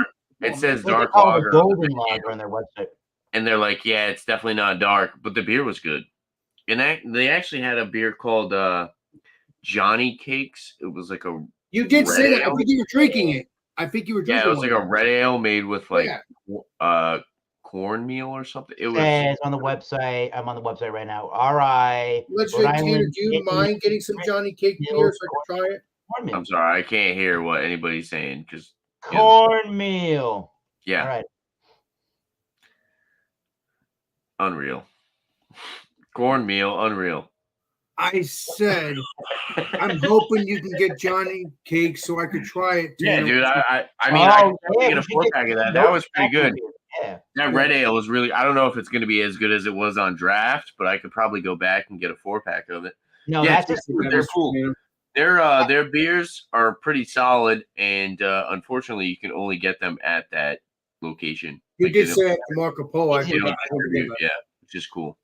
It says Well, dark they call it lager. a golden lager on their website. And they're like, "Yeah, it's definitely not dark, but the beer was good." And they actually had a beer called Johnny Cakes. It was like a You did say that. I ale. think you were drinking it. I think you were drinking it was like a red ale made with like cornmeal or something. It was Says on the website. I'm on the website right now. RI. Let's Rhode say, Tanner, Island do you mind getting some Johnny Cake beer so I can try it? cornmeal. I'm sorry, I can't hear what anybody's saying because Cornmeal. yeah, All right. unreal. Cornmeal, unreal. I said, I'm hoping you can get Johnny Cake so I could try it. Yeah, Tanner. dude. I mean, I yeah, get a we should 4-pack of that. That was pretty good. Yeah. That red ale was really. I don't know if it's going to be as good as it was on draft, but I could probably go back and get a 4-pack of it. No, Yeah, that's they're cool. Their beers are pretty solid, and unfortunately, you can only get them at that location. You Like, did they say at the Marco Polo. I don't think distribute, yeah, which is cool.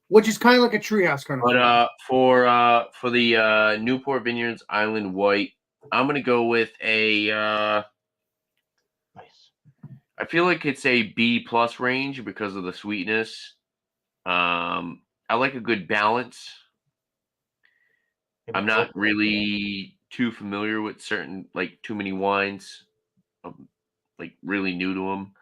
which is kind of like a treehouse kind of. But for the Newport Vineyards Island White, I'm gonna go with a. Nice. I feel like it's a B+ range because of the sweetness. I like a good balance. I'm not really too familiar with certain, like, too many wines. I'm, like, really new to them.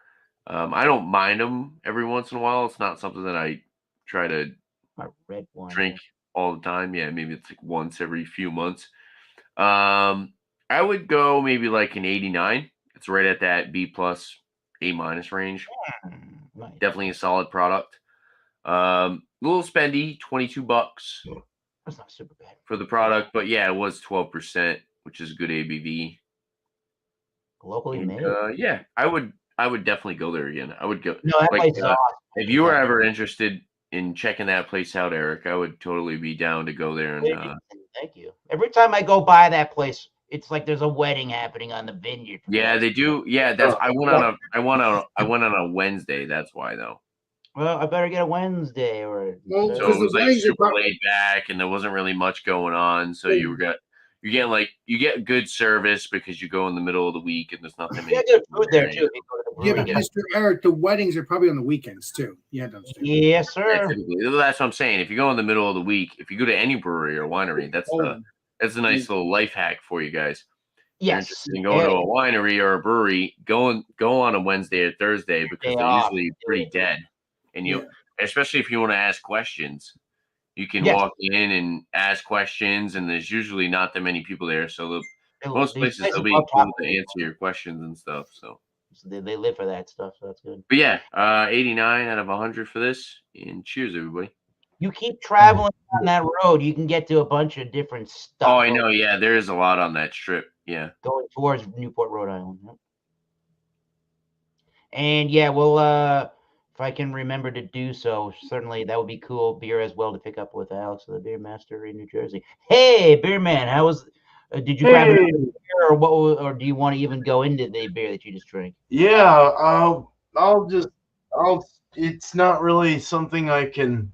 I don't mind them every once in a while. It's not something that I try to My red wine. drink all the time. Yeah, maybe it's like once every few months. I would go maybe like an 89. It's right at that B+, A- range. Nice. Definitely a solid product. A little spendy, $22 That's not super bad. for the product, but yeah, it was 12%, which is good ABV. Locally And, made. yeah, I would definitely go there again. I would go. No, that Like, place is awesome. if you were ever interested in checking that place out, Eric, I would totally be down to go there. And Thank you. Every time I go by that place, it's like there's a wedding happening on the vineyard. yeah, they do. Yeah, that's. I went on a Wednesday. That's why though. Well, I better get a Wednesday or. Well, So because it was the like weddings are super probably laid back, and there wasn't really much going on. So you get good service because you go in the middle of the week and there's nothing. Yeah, good food there too. If you go to the yeah, brewery. but Mr. Eric, the weddings are probably on the weekends too. Yeah, understand. Yes, Yeah, sir. typically. That's what I'm saying. If you go in the middle of the week, if you go to any brewery or winery, that's a nice little life hack for you guys. If you're Yes. interested in going to a winery or a brewery, go on a Wednesday or Thursday because they're usually pretty dead. And especially if you want to ask questions, you can walk in and ask questions, and there's usually not that many people there. So most places they'll be able to answer your questions and stuff. So they live for that stuff, so that's good. But yeah, 89 out of 100 for this. And cheers, everybody. You keep traveling on that road, you can get to a bunch of different stuff. Oh, I know. Yeah, there is a lot on that strip. Yeah. Going towards Newport, Rhode Island. Yep. And yeah, well, if I can remember to do so, certainly that would be cool beer as well to pick up with Alex, the beer master in New Jersey. Hey, Beerman, how was? Did you grab another beer, or what? Or do you want to even go into the beer that you just drank? Yeah, it's not really something I can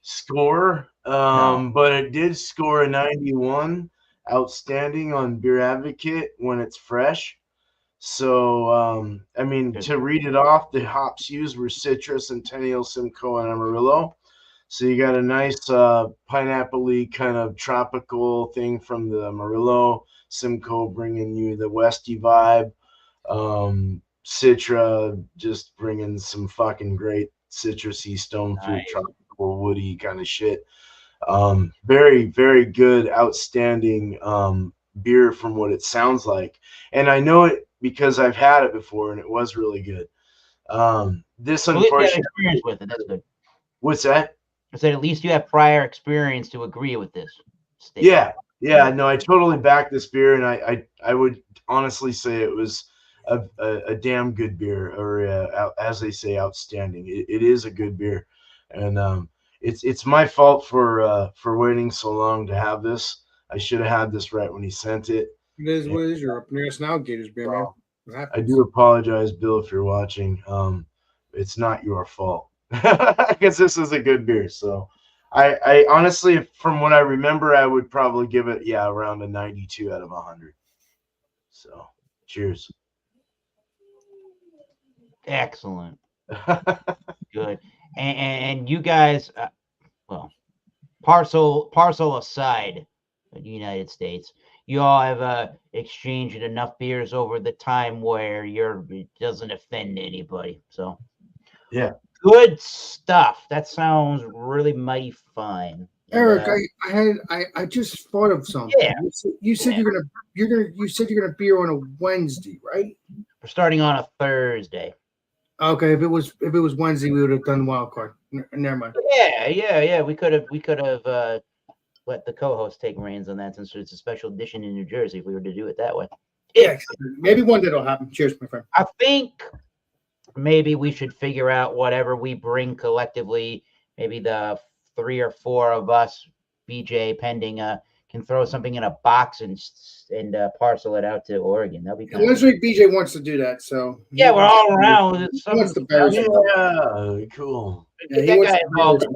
score, but it did score a 91, outstanding on Beer Advocate when it's fresh. So, I mean, to read it off, the hops used were citrus, Centennial, Simcoe, and Amarillo. So you got a nice pineapple-y kind of tropical thing from the Amarillo, Simcoe bringing you the Westy vibe. Citra just bringing some fucking great citrusy stone fruit, tropical, woody kind of shit. Very, very good, outstanding beer from what it sounds like. And I know it because I've had it before and it was really good. This unfortunately experience with it. That's good. What's that? I said at least you have prior experience to agree with this statement. Yeah, no, I totally back this beer, and I would honestly say it was a damn good beer, or as they say, outstanding. It is a good beer, and it's my fault for waiting so long to have this. I should have had this right when he sent it. It is what it is. You're up nearest now, Gators beer, man. I do apologize, Bill, if you're watching. It's not your fault because this is a good beer. So I honestly, from what I remember, I would probably give it around a 92 out of 100. So cheers. Excellent. Good. And you guys, well, parcel aside, the United States, you all have exchanged enough beers over the time where it doesn't offend anybody. So yeah, good stuff. That sounds really mighty fine. Eric, I just thought of something. Yeah. You said you're gonna beer on a Wednesday, right? We're starting on a Thursday. Okay, if it was Wednesday, we would have done wild card. Never mind. Yeah. We could have let the co-host take reins on that since it's a special edition in New Jersey. If we were to do it that way. Yeah, maybe one day it'll happen. Cheers, my friend. I think maybe we should figure out whatever we bring collectively. Maybe the 3 or 4 of us, BJ pending, can throw something in a box and parcel it out to Oregon. That'd be kind of BJ wants to do that. So yeah, we're all around. Yeah, cool. Yeah, Get he that wants guy to involved.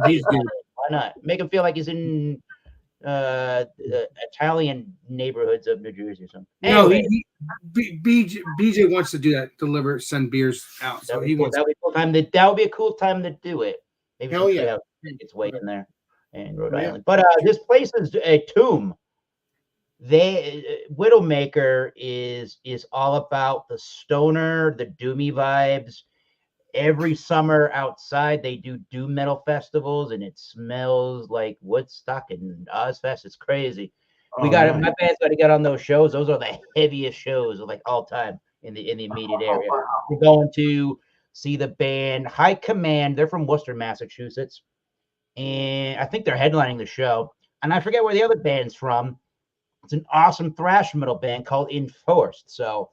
he's good. Why not? Make him feel like he's in Italian neighborhoods of New Jersey or something. No, Anyway, BJ wants to do that, send beers out. So he wants. that would be cool time. That would be a cool time to do it. Maybe Hell yeah, yeah. it's way in there in Rhode Yeah. Island. But this place is a tomb. Widowmaker is all about the stoner, the doomy vibes. Every summer outside they do doom metal festivals, and it smells like Woodstock and Ozfest. It's crazy. My band's got to get on those shows. Those are the heaviest shows of like all time in the immediate area. We're going to see the band High Command. They're from Worcester, Massachusetts, and I think they're headlining the show. And I forget where the other band's from. It's an awesome thrash metal band called Enforced. So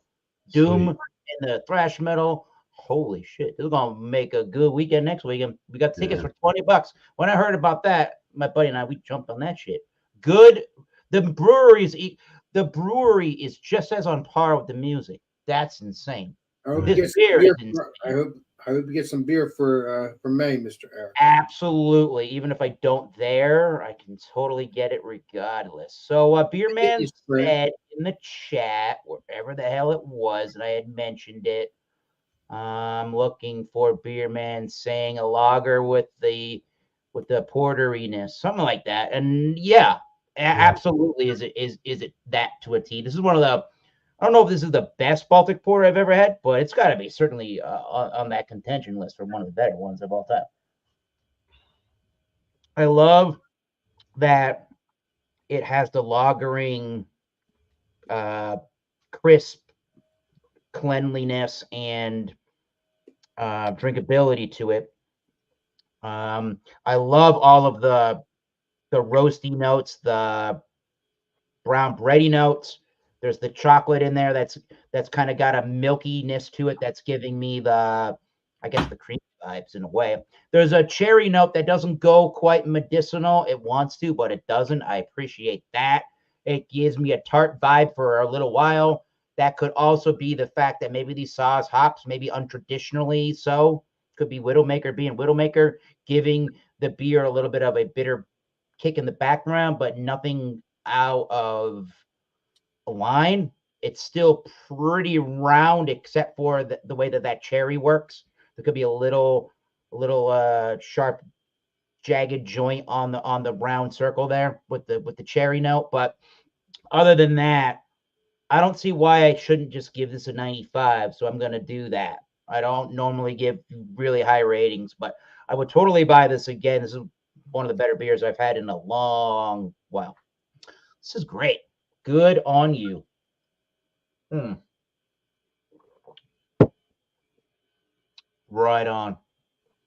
doom and the thrash metal. Holy shit! This is gonna make a good weekend next weekend. We got tickets for $20. When I heard about that, my buddy and I, we jumped on that shit. Good. The brewery is just as on par with the music. That's insane. I hope This you get beer some is beer insane. I hope you get some beer for May, Mr. Eric. Absolutely. Even if I don't there, I can totally get it regardless. So Beerman said in the chat, wherever the hell it was, and I had mentioned it. I'm looking for Beerman saying a lager with the porteriness, something like that. And yeah, absolutely. Is it that to a T? This is one of the, I don't know if this is the best Baltic Porter I've ever had, but it's got to be certainly on that contention list for one of the better ones of all time. I love that it has the lagering, crisp cleanliness and drinkability to it. I love all of the roasty notes, the brown bready notes. There's the chocolate in there that's kind of got a milkiness to it that's giving me the, I guess, the cream vibes in a way. There's a cherry note that doesn't go quite medicinal. It wants to, but it doesn't. I appreciate that. It gives me a tart vibe for a little while. That could also be the fact that maybe these Saaz hops, maybe untraditionally so, could be Widowmaker being Widowmaker, giving the beer a little bit of a bitter kick in the background, but nothing out of line. It's still pretty round, except for the way that cherry works. There could be a little sharp, jagged joint on the round circle there with the cherry note. But other than that, I don't see why I shouldn't just give this a 95. So I'm going to do that. I don't normally give really high ratings, but I would totally buy this again. This is one of the better beers I've had in a long while. This is great. Good on you. Right on.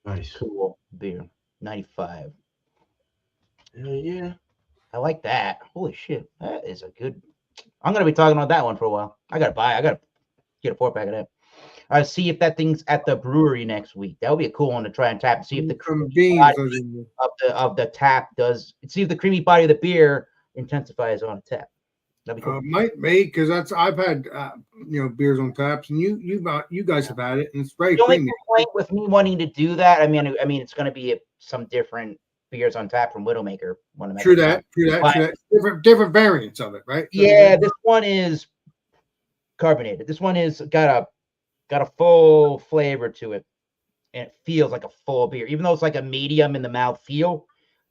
Nice. Cool beer. 95. Yeah. I like that. Holy shit. That is a good. I'm going to be talking about that one for a while. I got to get a 4-pack of that. See if that thing's at the brewery next week. That would be a cool one to try and tap and see if the creamy body of the tap does. See if the creamy body of the beer intensifies on a tap. That'd be cool. Might be, because I've had beers on taps, and you guys have had it, and it's very the only creamy. complaint with me wanting to do that, I mean, it's going to be some different beers on tap from Widowmaker. True that. Different variants of it, right? Yeah, this one is carbonated. This one is got a full flavor to it, and it feels like a full beer, even though it's like a medium in the mouth feel.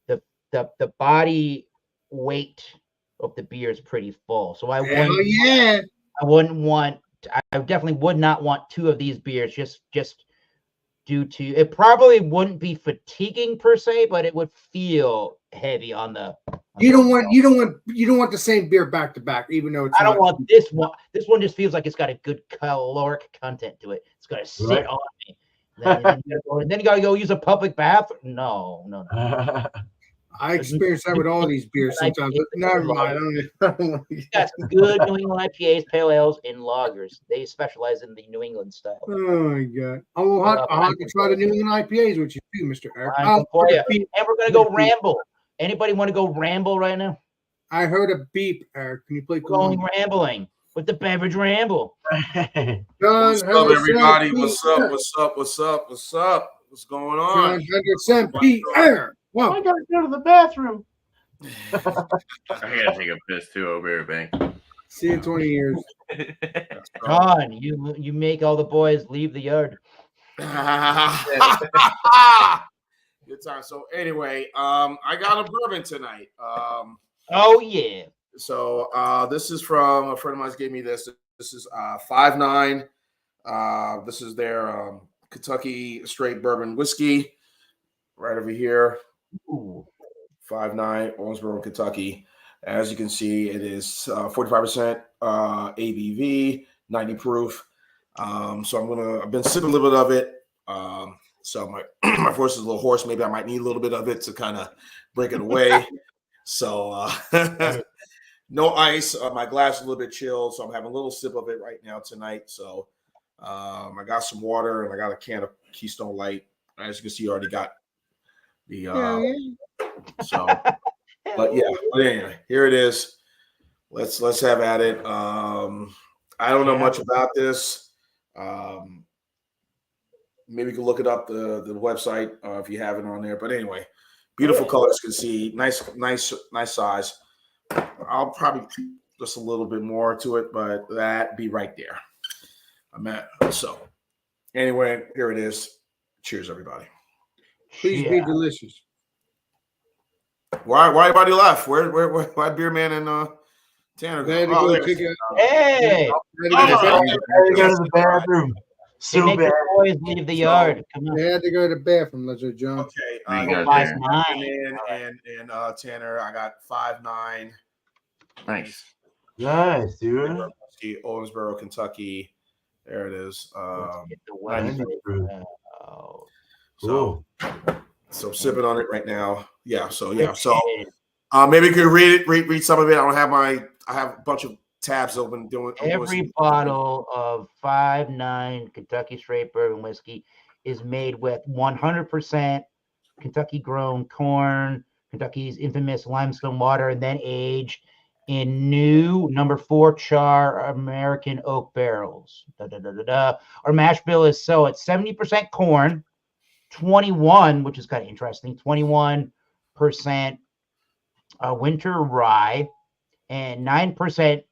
The body weight of the beer is pretty full. So I definitely would not want 2 of these beers just due to it. Probably wouldn't be fatiguing per se, but it would feel heavy on the. You don't want the same beer back to back, even though it's. I don't want this one. This one just feels like it's got a good caloric content to it. It's got to sit on me. Then you got to go use a public bathroom. No. I experience that with all these beers sometimes. Never mind. Got some good New England IPAs, pale ales, and lagers. They specialize in the New England style. Oh my god! I'll have to try the New England IPAs with you too, Mr. Eric. And we're gonna go ramble. Anybody want to go ramble right now? I heard a beep, Eric. Can you play? Going rambling with the beverage ramble. What's up, everybody? What's up? What's going on? 100% PR. Wow. I gotta go to the bathroom. I gotta take a piss too over here, man. See you in 20 years. John, you make all the boys leave the yard. Good time. So anyway, I got a bourbon tonight. Oh yeah. So this is from a friend of mine gave me this. This is 5.9. This is their Kentucky straight bourbon whiskey right over here. Ooh. 5.9 Owensboro, Kentucky. As you can see, it is 45% ABV, 90 proof. So I've been sipping a little bit of it. So my voice is a little hoarse. Maybe I might need a little bit of it to kind of break it away. So no ice. My glass is a little bit chilled, so I'm having a little sip of it right now tonight. So I got some water and I got a can of Keystone Light. As you can see, I already got the so. But yeah, but anyway, here it is. Let's have at it. I don't know much about this. Maybe you can look it up the website if you have it on there. But anyway, beautiful colors. You can see nice size. I'll probably just a little bit more to it, but that be right there. So anyway, here it is. Cheers, everybody. Please be delicious. Why everybody left? Why Beerman and Tanner? They had to go check it out. Hey. They had to Go to the bathroon. They So make bad. the boys leave the yard. Come on. They had to go to the bathroom. Let's go, John. Okay, There you go, Five Tanner. nine. and Tanner, I got 5.9. Nice. Nice, dude. Owensboro, Kentucky. There it is. Get the weather. Oh. So sipping on it right now. Yeah. So maybe you could read some of it. I have a bunch of tabs open doing Every bottle of 5.9 Kentucky straight bourbon whiskey is made with 100% Kentucky grown corn, Kentucky's infamous limestone water, and then aged in new number 4 char American oak barrels. Our mash bill is so it's 70% corn, 21, which is kind of interesting, 21% winter rye, and 9%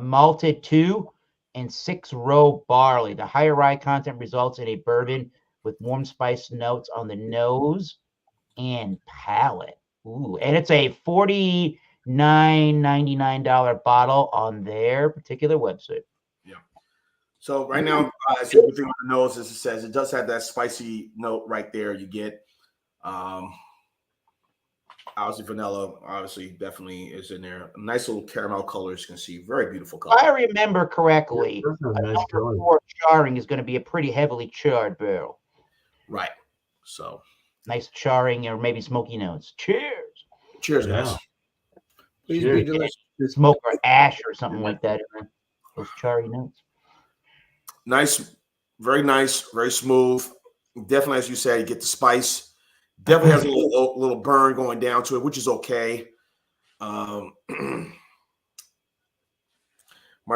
malted 2 and 6 row barley. The higher rye content results in a bourbon with warm spice notes on the nose and palate. Ooh, and it's a $49.99 bottle on their particular website. Yeah. So right now, as everything on the nose, as it says, it does have that spicy note right there. You get obviously vanilla, obviously definitely is in there. Nice little caramel colors. You can see very beautiful color. If I remember correctly, Yeah, a nice number color. 4 charring is going to be a pretty heavily charred barrel. Right. So Nice charring or maybe smoky notes. Cheers. cheers, guys. Yeah. Please Cheers. be delicious. Smoke or ash or something like that. Those charry notes. Nice, very smooth. Definitely, as you said, you get the spice. Definitely has a little burn going down to it, which is okay. My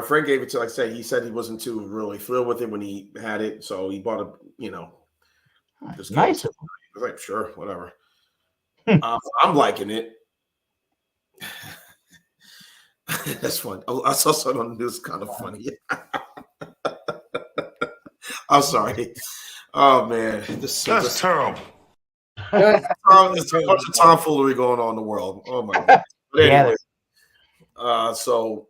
friend gave it to, like I said, he said he wasn't too really thrilled with it when he had it, so he bought a, just Nice. I was like, sure, whatever. I'm liking it. That's fun. I saw something on the news kind of funny. I'm sorry. Oh man, That's terrible. there's a bunch of tomfoolery going on in the world. Oh my god. But anyway, so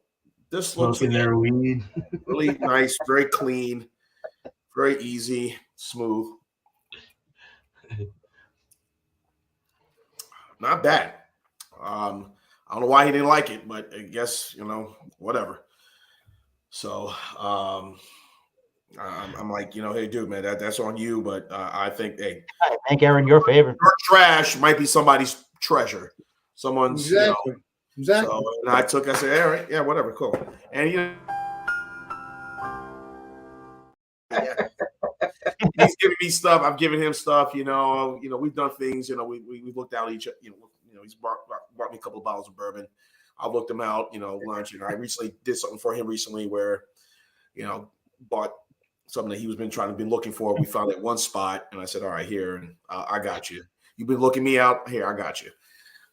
this looks Smoking their weed. really nice, very clean, very easy, smooth. Not bad. I don't know why he didn't like it, but I guess whatever. So I'm like, hey, dude, man, that's on you. But I think, hey, I think Aaron, your favorite. your trash might be somebody's treasure. Someone's, Exactly. Exactly. So, and I said, all right, yeah, whatever, cool. And he's giving me stuff. I'm giving him stuff. We've done things. We looked out each. He's brought me a couple of bottles of bourbon. I looked him out. Lunch. I recently did something for him recently where, bought something that he was been looking for. We found at one spot, and I said, "All right, here, and I got you. You've been looking me out. Here, I got you."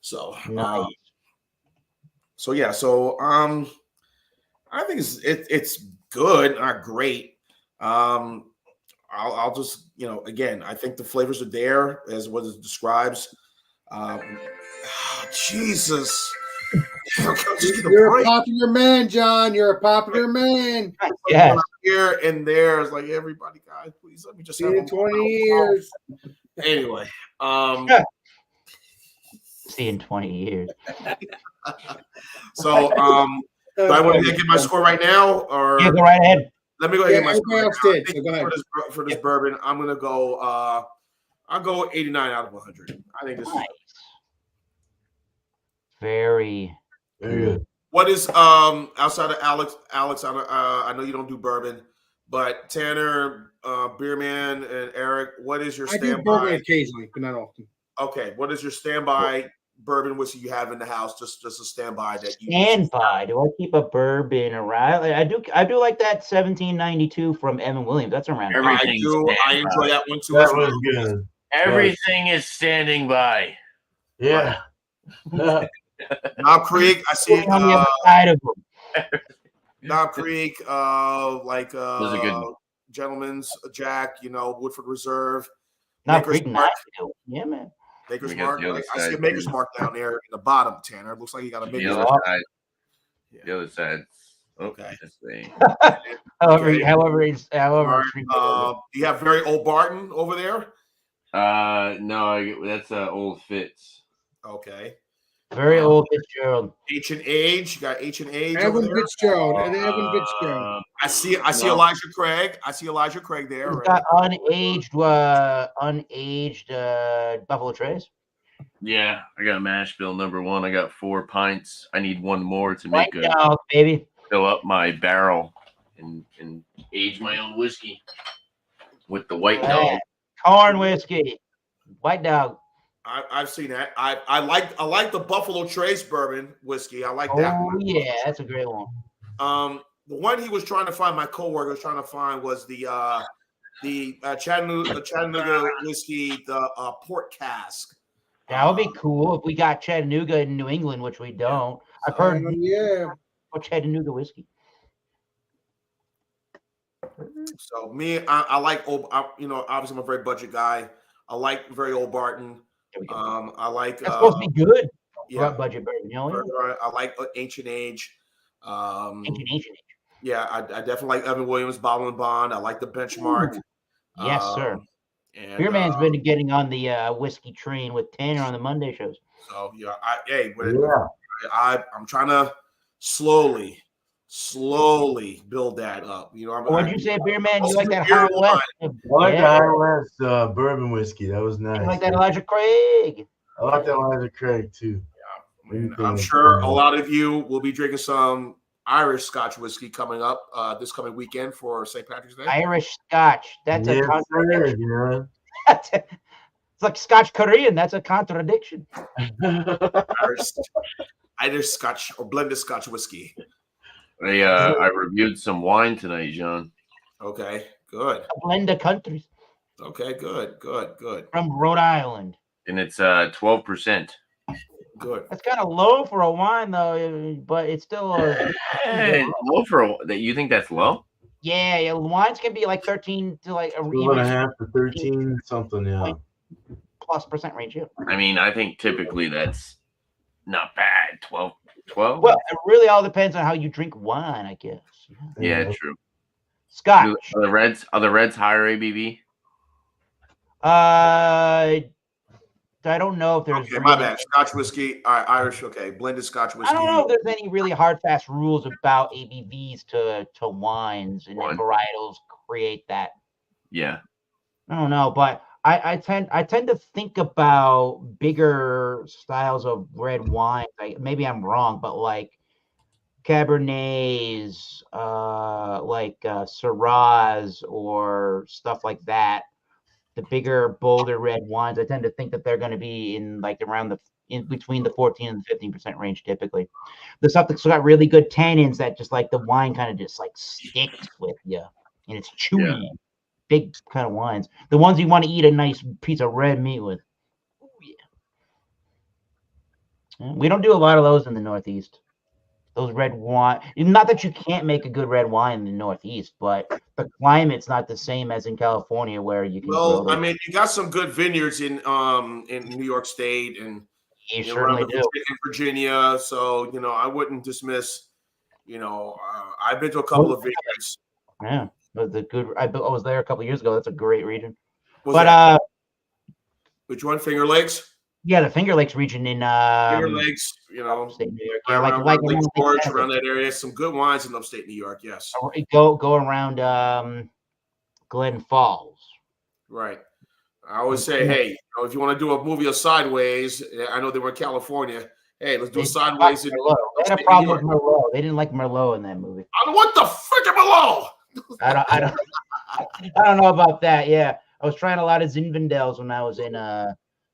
So, Nice. so I think it's good, not great. I'll just, again, I think the flavors are there as what it describes. Jesus. You're a popular man, John. You're a popular man. Yes. Here and there. It's like, everybody, guys, please let me just See you in 20 years. Anyway. See in 20 years. So, do I want to get my score right now? Or Yeah, go right ahead. let me go ahead and get my score. Everybody else did, so go ahead. For this bourbon, I'm gonna go I'll go 89 out of 100. I think this Nice. Very good. What is outside of Alex, I know you don't do bourbon, but Tanner, Beerman, and Eric, what is your I do bourbon standby? occasionally, but not often. Okay, what is your standby bourbon whiskey you have in the house? Just a standby that you standby. Do I keep a bourbon around? I do like that 1792 from Evan Williams. That's around. I Everything's do. I standby. enjoy that one too. That as well. was good. Everything is standing by. Yeah. Knob Creek, I see. on the other side of them. Knob Creek, like Those are good. Gentleman's Jack, Woodford Reserve. Not Maker's Creek Mark. Night. Yeah, man. Maker's We got Mark. the other I see a side, Maker's too. Mark down there in the bottom, Tanner. It looks like you got a The Maker's other Mark. side. The other side. Okay. Let's see. However, Okay. however, All right. Do you have very old Barton over there? No, that's Old Fitz. Okay. very old Fitzgerald. Ancient Age. You got Ancient Age over Evan there. Fitzgerald. And Evan Fitzgerald. I see No. Elijah Craig. I see Elijah Craig there. He's Right? got unaged Buffalo Trace. Yeah, I got mash bill number 1. I got 4 pints. I need one more to White make a dog, baby. fill up my barrel and age my own whiskey with the white dog. Corn whiskey. White dog. I've seen that. I like the Buffalo Trace bourbon whiskey. I like that Oh one. yeah, that's a great one. The one he was trying to find, my coworker was trying to find, was the Chattanooga whiskey, the port cask. That would be cool if we got Chattanooga in New England, which we don't. I've heard Yeah. Chattanooga whiskey. So me, I like old. Obviously I'm a very budget guy. I like very old Barton. There we go. I like. That's supposed to be good. Yeah, Budget bourbon, I like Ancient Age. Ancient age. Yeah, I definitely like Evan Williams, Bottle and Bond. I like the Benchmark. Yes, sir. And Beerman's been getting on the whiskey train with Tanner on the Monday shows. So I'm trying to slowly build that up. What'd you say, Beerman? You like that beer High West? I like the Yeah. High West bourbon whiskey. That was nice. You like that Elijah Craig? I like that Elijah Craig too. I'm sure a lot of you will be drinking some Irish Scotch whiskey coming up this coming weekend for St. Patrick's Day. Irish Scotch. That's a Yes, contradiction. sir, It's like Scotch Korean. That's a contradiction. Irish Scotch or blended Scotch whiskey. I reviewed some wine tonight, John. Okay, good. A blend of countries Okay, good. from Rhode Island. And it's 12%. Good. That's kind of low for a wine, though, but it's still a Hey, low for that. You think that's low? yeah. Wines can be like 13 to like a 12.5 to 13 something. Yeah. +% range. Yeah. I mean, I think typically that's not bad. 12. Well, it really all depends on how you drink wine, I guess. Yeah, true. Scotch. Are the reds higher ABV? I don't know if there's. Okay, my bad. Scotch whiskey. All right, Irish. Okay, blended Scotch whiskey. I don't know if there's any really hard, fast rules about ABVs to wines and then varietals create that. Yeah. I don't know, but I tend to think about bigger styles of red wine. Maybe I'm wrong, but like Cabernets, Syrahs or stuff like that. The bigger, bolder red wines, I tend to think that they're going to be in like around in between the 14 and 15% range typically. The stuff that's got really good tannins that just like the wine kind of just like sticks with you. and it's chewy, big kind of wines. The ones you want to eat a nice piece of red meat with. Ooh, yeah. We don't do a lot of those in the Northeast. Those red wine. Not that you can't make a good red wine in the Northeast, but the climate's not the same as in California, where you can grow Well, I those. mean, you got some good vineyards in New York State and You you know, certainly around do. in Virginia. So you know, I wouldn't dismiss. You know, I've been to a couple of vineyards. Yeah, but the good. I was there a couple of years ago. That's a great region. Was But that which one? Finger Lakes. yeah, the Finger Lakes region in Finger Lakes. You know, upstate New York. Yeah, around like Lake around George, around that area. Some good wines in upstate New York. Yes. go around Glen Falls. Right. I always say, hey, you know, if you want to do a movie of Sideways, I know they were in California. Hey, let's do Sideways. They had a problem with Merlot. They didn't like Merlot in that movie. What the frick am Merlot? I don't know about that. Yeah, I was trying a lot of Zinfandels when I was in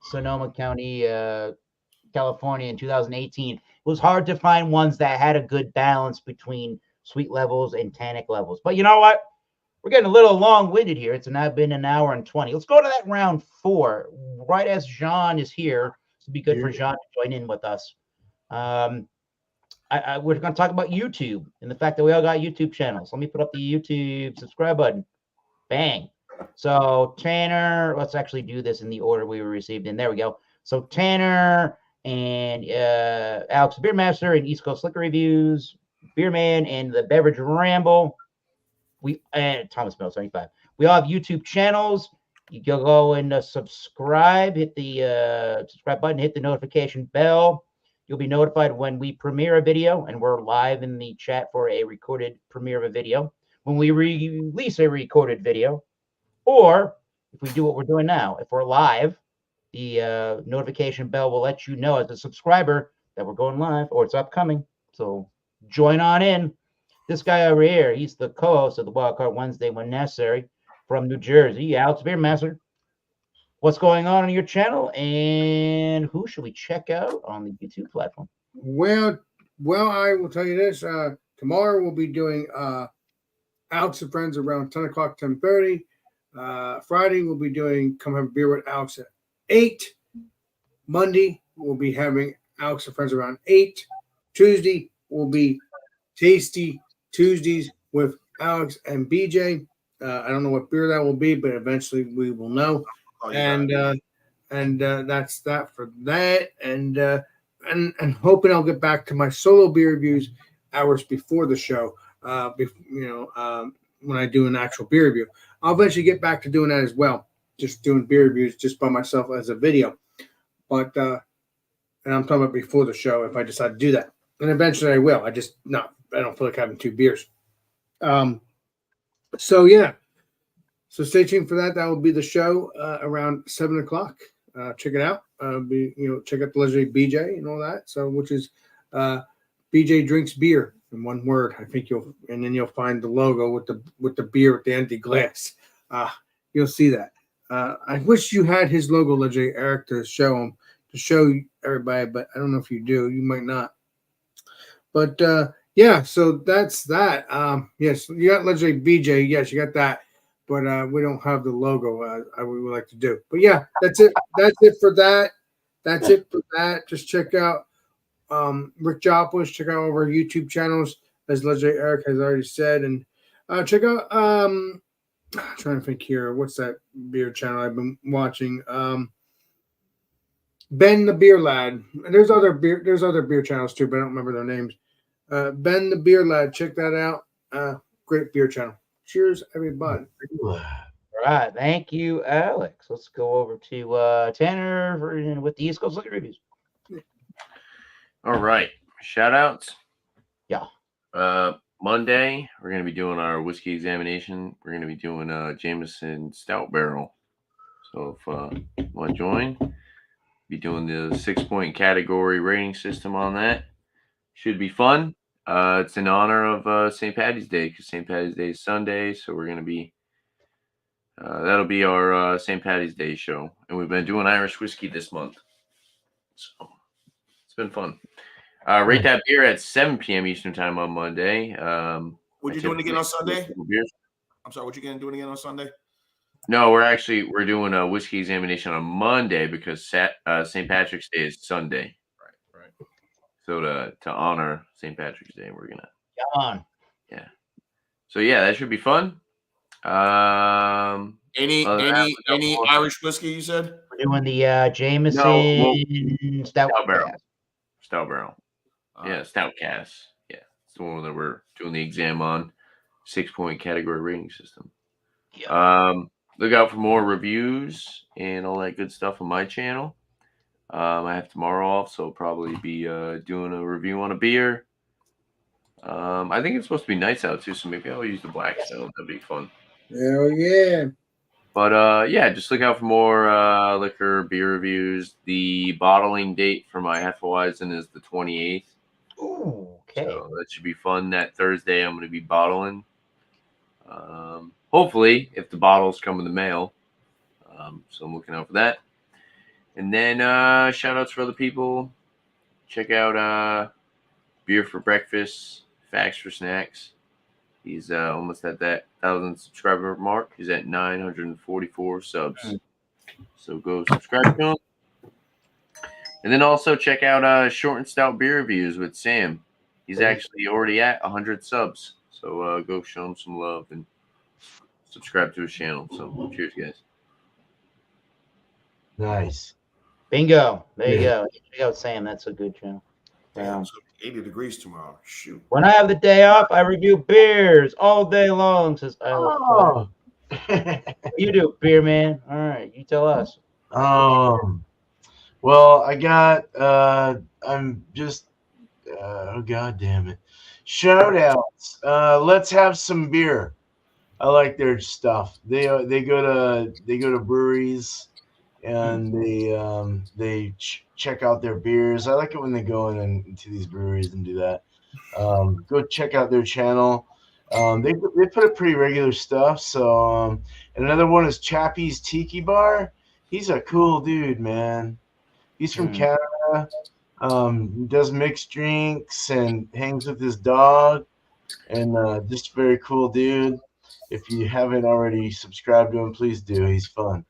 Sonoma County, California in 2018. It was hard to find ones that had a good balance between sweet levels and tannic levels. But you know what? We're getting a little long-winded here. It's now been an hour and 20. Let's go to that round 4. Right as Jean is here, it'd be good for Jean to join in with us. We're going to talk about YouTube and the fact that we all got YouTube channels. Let me put up the YouTube subscribe button. Bang. So Tanner, let's actually do this in the order we were received in. There we go. So Tanner and Alex Beermaster and East Coast Liquor Reviews, Beerman and the Beverage Ramble. Thomas Mill 75. We all have YouTube channels. You can go and subscribe, hit the subscribe button, hit the notification bell. You'll be notified when we premiere a video, and we're live in the chat for a recorded premiere of a video. When we release a recorded video, or if we do what we're doing now, if we're live, the notification bell will let you know as a subscriber that we're going live or it's upcoming. So join on in. This guy over here, he's the co-host of the Wildcard Wednesday when necessary from New Jersey. Alex Beermaster. What's going on your channel, and who should we check out on the YouTube platform? Well, I will tell you this. Tomorrow we'll be doing Alex and Friends around 10 o'clock, 10:30. Friday we'll be doing Come Have a Beer with Alex at 8. Monday we'll be having Alex and Friends around 8. Tuesday will be Tasty Tuesdays with Alex and BJ. I don't know what beer that will be, but eventually we will know. And that's that for that. And hoping I'll get back to my solo beer reviews hours before the show. When I do an actual beer review, I'll eventually get back to doing that as well. Just doing beer reviews just by myself as a video. But and I'm talking about before the show if I decide to do that. And eventually I will. I don't feel like having 2 beers. So yeah. So stay tuned for that. That will be the show around 7 o'clock. Check it out. Check out the legendary BJ and all that. So which is BJ drinks beer in one word. I think you'll find the logo with the beer at the empty glass. You'll see that. I wish you had his logo, legendary Eric, to show everybody, but I don't know if you do. You might not. But yeah, so that's that. Yes, you got legendary BJ. Yes, you got that. But we don't have the logo we would like to do. But yeah, that's it. That's it for that. That's it for that. Just check out Rick Joplin. Check out all of our YouTube channels, as legendary Eric has already said. And check out I'm trying to think here. What's that beer channel I've been watching? Ben the Beer Lad. There's other beer channels too, but I don't remember their names. Ben the Beer Lad. Check that out. Great beer channel. Cheers, everybody. All right. Thank you, Alex. Let's go over to Tanner with the East Coast Liquor Reviews. All right. Shout outs. Yeah. Monday, we're going to be doing our whiskey examination. We're going to be doing Jameson Stout Barrel. So if you want to join, be doing the 6-point category rating system on that. Should be fun. It's in honor of St. Paddy's Day because St. Paddy's Day is Sunday. So we're going to be, that'll be our St. Paddy's Day show. And we've been doing Irish whiskey this month. So it's been fun. Rate that beer at 7 p.m. Eastern time on Monday. What you doing again on Sunday? I'm sorry, what you gonna do again on Sunday? No, we're doing a whiskey examination on Monday because St. Patrick's Day is Sunday. Right. So to honor St. Patrick's Day, we're gonna. Come on. Yeah. So yeah, that should be fun. Any Irish whiskey you said? We're doing the Jameson Stout barrel. Cask. Stout barrel. Yeah, Stout Cask. Yeah, it's the one that we're doing the exam on. 6-point category rating system. Yeah. Look out for more reviews and all that good stuff on my channel. I have tomorrow off, so I'll probably be doing a review on a beer. I think it's supposed to be nice out too, so maybe I'll use the Blackstone. That'd be fun. Hell yeah. But yeah, just look out for more liquor beer reviews. The bottling date for my Hefeweizen is the 28th. Ooh, okay. So that should be fun. That Thursday, I'm going to be bottling. Hopefully, if the bottles come in the mail. So I'm looking out for that. And then shout outs for other people. Check out Beer for Breakfast, Facts for Snacks. He's almost at that 1,000 subscriber mark. He's at 944 subs. So go subscribe to him. And then also check out Short and Stout Beer Reviews with Sam. He's actually already at 100 subs. So go show him some love and subscribe to his channel. So cheers, guys. Nice. Bingo. There you go. Check out Sam. That's a good channel. Damn, so 80 degrees tomorrow. Shoot. When I have the day off, I review beers all day long. Says I love you do, beer man. All right, you tell us. Well, I got I'm just oh god damn it. Shout outs. Let's have some beer. I like their stuff. They go to breweries and they check out their beers. I like it when they go into these breweries and do that. Go check out their channel. They put up pretty regular stuff. So and another one is Chappie's Tiki Bar. He's a cool dude, man. He's from Canada. Does mixed drinks and hangs with his dog, and just a very cool dude. If you haven't already subscribed to him, please do. He's fun.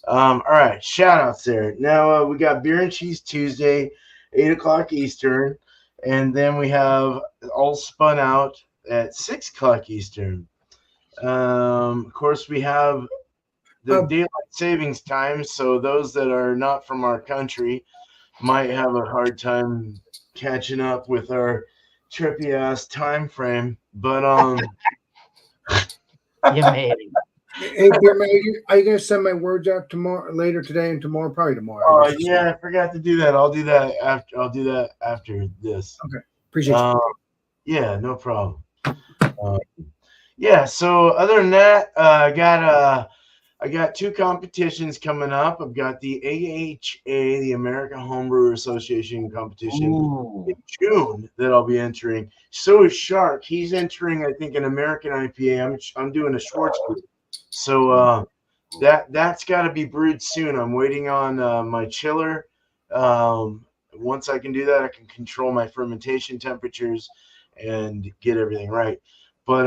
All right, shout outs there. Now we got Beer and Cheese Tuesday, 8 o'clock Eastern, and then we have All Spun Out at 6 o'clock Eastern. Of course, we have the daylight savings time, so those that are not from our country might have a hard time catching up with our trippy ass time frame. But you made it. Hey, Beerman, are you gonna send my words out later today and tomorrow? Probably tomorrow. Oh yeah, I forgot to do that. I'll do that after this. Okay, appreciate you. Yeah, no problem. Yeah. So other than that, I got 2 competitions coming up. I've got the AHA, the American Homebrewer Association competition in June that I'll be entering. So is Shark. He's entering, I think, an American IPA. I'm doing a Schwarzbier. So that's got to be brewed soon. I'm waiting on my chiller. Once I can do that, I can control my fermentation temperatures and get everything right. But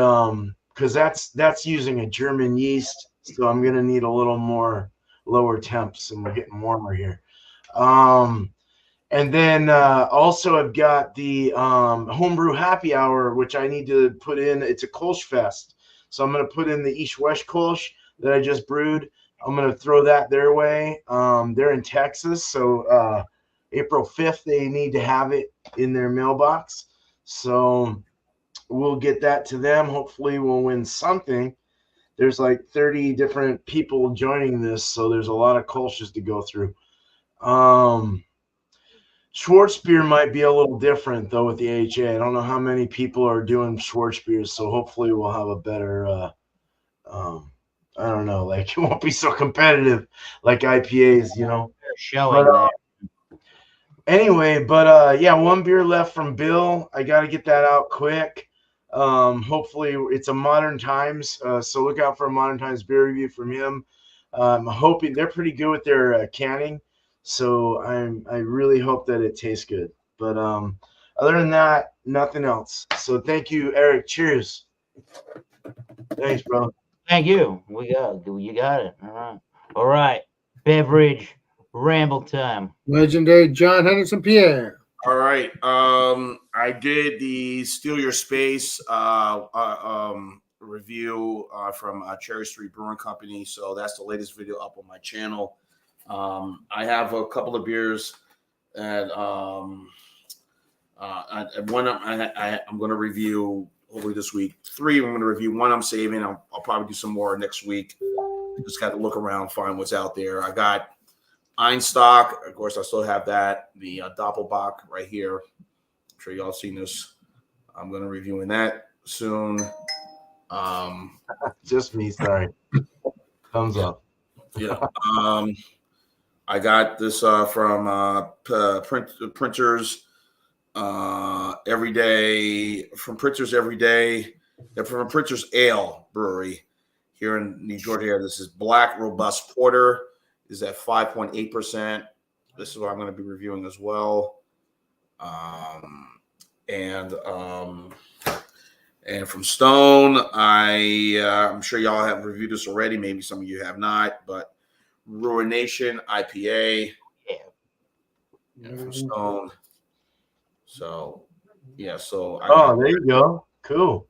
because that's using a German yeast, so I'm gonna need a little more lower temps, and we're getting warmer here. And then also I've got the homebrew happy hour, which I need to put in. It's a Kolsch Fest. So I'm going to put in the East West Kolsch that I just brewed. I'm going to throw that their way. They're in Texas, so April 5th, they need to have it in their mailbox. So we'll get that to them. Hopefully we'll win something. There's like 30 different people joining this, so there's a lot of Kolsch's to go through. Schwarzbier might be a little different, though, with the AHA. I don't know how many people are doing Schwarzbiers, so hopefully we'll have a better, I don't know, like it won't be so competitive like IPAs, you know. Showing Anyway, but yeah, 1 beer left from Bill. I got to get that out quick. Hopefully it's a Modern Times, so look out for a Modern Times beer review from him. I'm hoping they're pretty good with their canning. So I really hope that it tastes good. But other than that, nothing else. So thank you, Eric. Cheers. Thanks, bro. Thank you. You got it. All right. Beverage ramble time. Legendary John Henderson Pierre. All right. I did the Steal Your Space review from Cherry Street Brewing Company. So that's the latest video up on my channel. I have a couple of beers and one I'm going to review hopefully this week. 3 I'm going to review. 1 I'm saving. I'll probably do some more next week. Just got to look around, find what's out there. I got Einstock, of course, I still have that. The Doppelbock right here. I'm sure y'all seen this. I'm going to reviewing that soon. Just me, sorry. Thumbs up. Yeah. I got this from Printers Every Day. From Printers Every Day. They're from Printers Ale Brewery here in New Georgia. This is Black Robust Porter. Is at 5.8%. This is what I'm going to be reviewing as well. And from Stone, I'm sure y'all have reviewed this already. Maybe some of you have not, but Ruination IPA. Yeah, from Stone. So, yeah. So. There you go. Cool.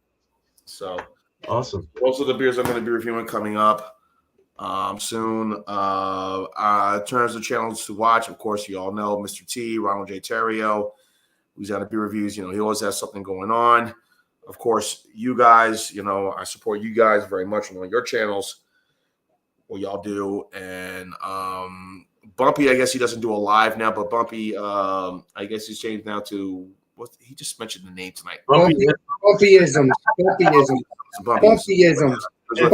So. Awesome. Those are the beers I'm going to be reviewing coming up. Soon. In terms of channels to watch, of course, you all know Mr. T, Ronald J. Terrio, who's got beer reviews. He always has something going on. Of course, you guys, I support you guys very much on your channels, what y'all do. And Bumpy, I guess he doesn't do a live now, but Bumpy, I guess he's changed now to what he just mentioned the name tonight. Bumpyisms. Bumpy Isms. Yeah,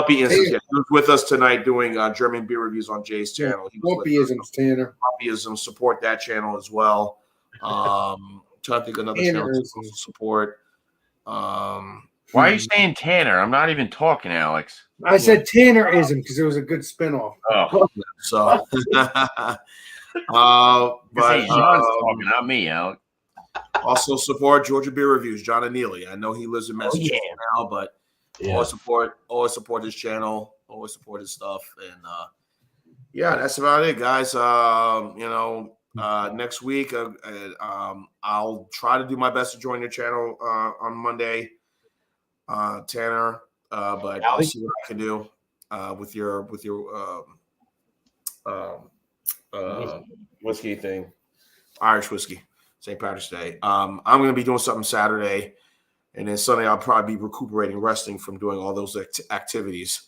he was with us tonight doing German beer reviews on Jay's channel. Bumpyisms, Tanner. Bumpyisms, support that channel as well. Trying to think another channel to support. Why are you saying Tanner? I'm not even talking, Alex. I said Tannerism because it was a good spinoff. Oh, so. But John's talking, not me, Alex. Also support Georgia Beer Reviews, John Annealy. I know he lives in Massachusetts now, but always support his channel, always support his stuff. And that's about it, guys. Next week, I'll try to do my best to join your channel on Monday, Tanner. But I'll see what I can do with your whiskey thing, Irish whiskey. St. Patrick's Day. I'm going to be doing something Saturday, and then Sunday I'll probably be recuperating, resting from doing all those activities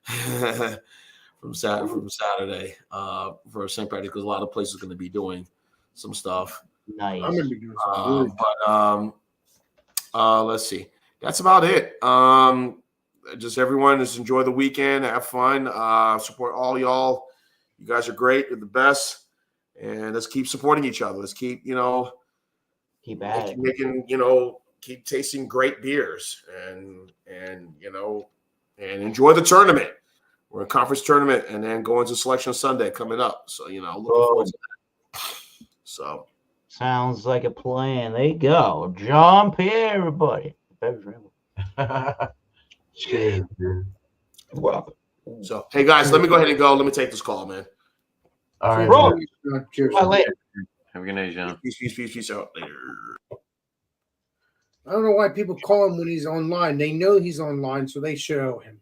from Saturday for St. Patrick's, because a lot of places are going to be doing some stuff. Nice. I'm going to be doing something. Let's see. That's about it. Just everyone, just enjoy the weekend, have fun, support all y'all. You guys are great. You're the best. And let's keep supporting each other. Let's keep, keep making, keep tasting great beers and enjoy the tournament. We're in conference tournament and then going to Selection Sunday coming up. So, looking forward to that. So. Sounds like a plan. There you go. John Pierre, everybody. Welcome. So, hey, guys, let me go ahead and go. Let me take this call, man. All right. Cheers. Bye later. Have a good night, John. Peace out later. I don't know why people call him when he's online. They know he's online, so they show him.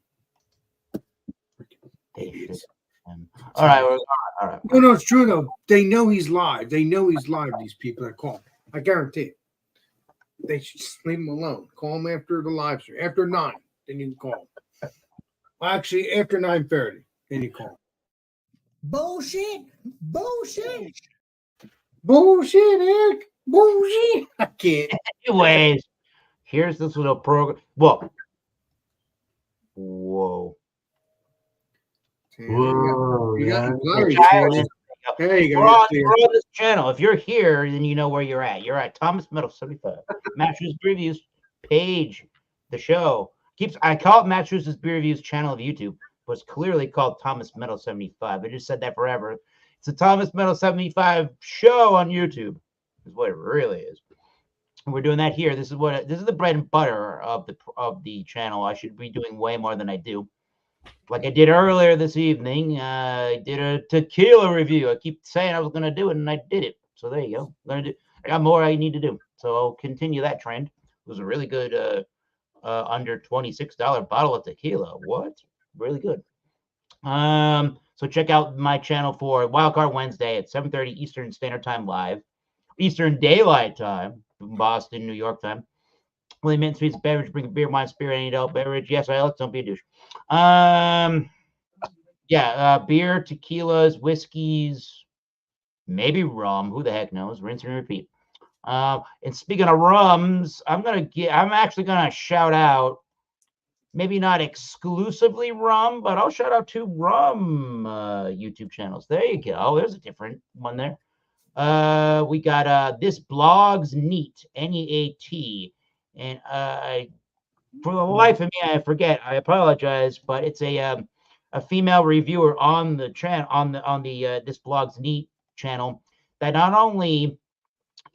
All right. No, it's true though. They know he's live. These people that call him. I guarantee it. They should just leave him alone. Call him after the live stream. After 9, they need to call him. Well, actually, after 9:30, they need to call him. Bullshit, Eric. Bullshit. I can't. Anyways, here's this little program. Whoa. You got There you go. We're on this channel. If you're here, then you know where you're at. You're at Thomas Metal 75. Matt Shoes Reviews page, the show. I call it Matt Shoes Beer Reviews channel of YouTube, but it's clearly called Thomas Metal 75. I just said that forever. It's a Thomas Metal 75 show on YouTube, is what it really is. We're doing that here. This is the bread and butter of the channel. I should be doing way more than I do. Like I did earlier this evening, I did a tequila review. I keep saying I was going to do it, and I did it. So there you go. I got more I need to do. So I'll continue that trend. It was a really good under $26 bottle of tequila. What? Really good. So check out my channel for Wildcard Wednesday at 7:30 Eastern Standard Time live. Eastern Daylight Time, Boston, New York time. Only mint sweets, beverage, bring beer, wine, spirit, any adult beverage. Yes, Alex, don't be a douche. Beer, tequilas, whiskeys, maybe rum. Who the heck knows? Rinse and repeat. And speaking of rums, I'm actually gonna shout out, maybe not exclusively rum, but I'll shout out 2 rum YouTube channels. There you go. There's a different one there. We got This Blog's Neat, Neat, and for the life of me, I forget. I apologize, but it's a female reviewer on the channel on the This Blog's Neat channel that not only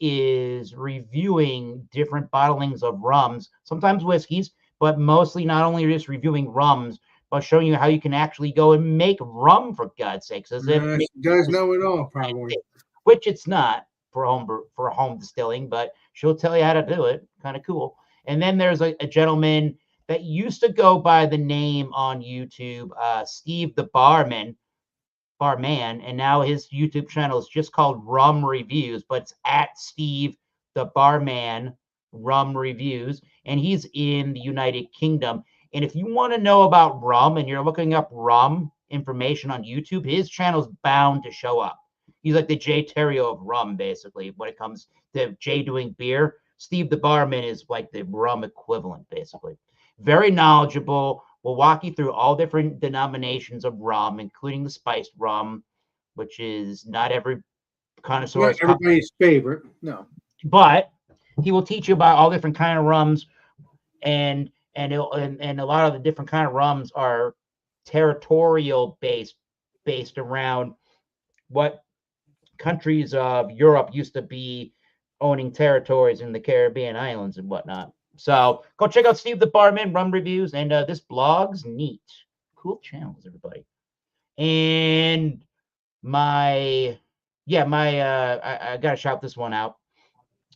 is reviewing different bottlings of rums, sometimes whiskeys, but mostly not only just reviewing rums, but showing you how you can actually go and make rum, for God's sakes. As if she does know it all, probably. Which it's not for home distilling, but she'll tell you how to do it. Kind of cool. And then there's a gentleman that used to go by the name on YouTube, Steve the Barman, and now his YouTube channel is just called Rum Reviews, but it's at Steve the Barman Rum Reviews, and he's in the United Kingdom. And if you want to know about rum and you're looking up rum information on YouTube, his channel's bound to show up. He's like the Jay Terrio of rum, basically, when it comes to Jay doing beer. Steve the Barman is like the rum equivalent, basically. Very knowledgeable. We'll walk you through all different denominations of rum, including the spiced rum, which is not every connoisseur. Not everybody's favorite, no. But he will teach you about all different kind of rums, and a lot of the different kind of rums are territorial based around what countries of Europe used to be owning territories in the Caribbean islands and whatnot. So go check out Steve the Barman Rum Reviews, and This Blog's Neat. Cool channels, everybody. And I gotta shout this one out.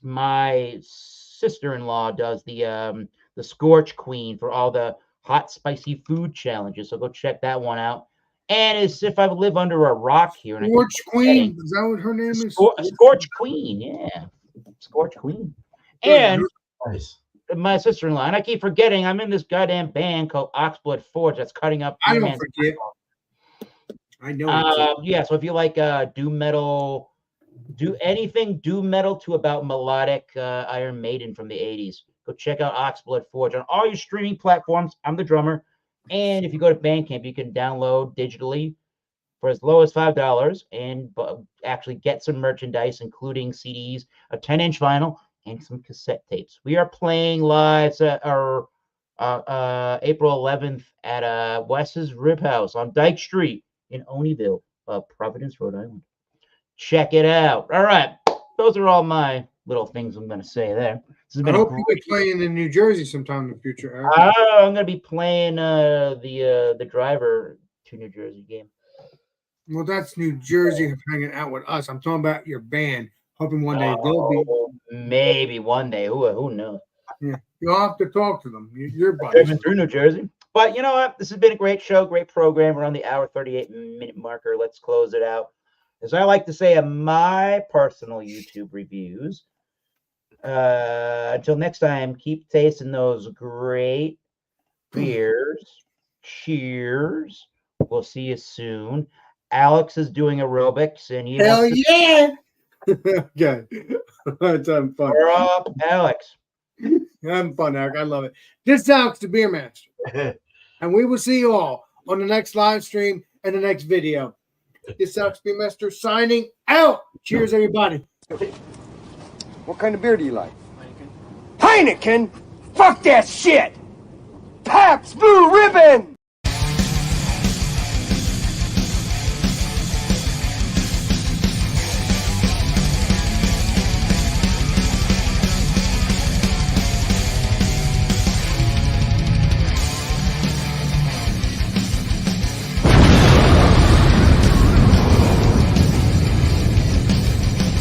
My sister-in-law does the Scorch Queen for all the hot spicy food challenges. So go check that one out. And as if I live under a rock here. Scorch Queen, is that what her name is? Scorch Queen, yeah. Scorch Queen. And Nice. my sister-in-law, and I keep forgetting I'm in this goddamn band called Oxblood Forge that's cutting up. I don't forget. I know. So if you like doom metal, do anything doom metal to about melodic Iron Maiden from the 80s, go check out Oxblood Forge on all your streaming platforms. I'm the drummer. And if you go to Bandcamp, you can download digitally for as low as $5 and actually get some merchandise, including CDs, a 10-inch vinyl, and some cassette tapes. We are playing live April 11th at Wes's Rib House on Dyke Street in Oneyville, Providence, Rhode Island. Check it out. All right. Those are all my little things I'm going to say there. I hope you'll be playing in New Jersey sometime in the future, Eric. I'm going to be playing the driver to New Jersey game. Well, that's New Jersey hanging out with us. I'm talking about your band. Hoping one day they'll be. Maybe one day. Who knows? Yeah, you'll have to talk to them. Your buddies. Driving through New Jersey. But you know what? This has been a great show, great program. We're on the hour 38-minute marker. Let's close it out. As I like to say in my personal YouTube reviews, until next time, keep tasting those great beers. Cheers. We'll see you soon. Alex is doing aerobics, and he hell yeah! Okay, that's having fun. We're up, Alex. Having fun, Eric. I love it. This is Alex, the Beer Master, and we will see you all on the next live stream and the next video. This is Alex, Beer Master, signing out. Cheers, everybody. What kind of beer do you like? Heineken. Fuck that shit. Pabst Blue Ribbon.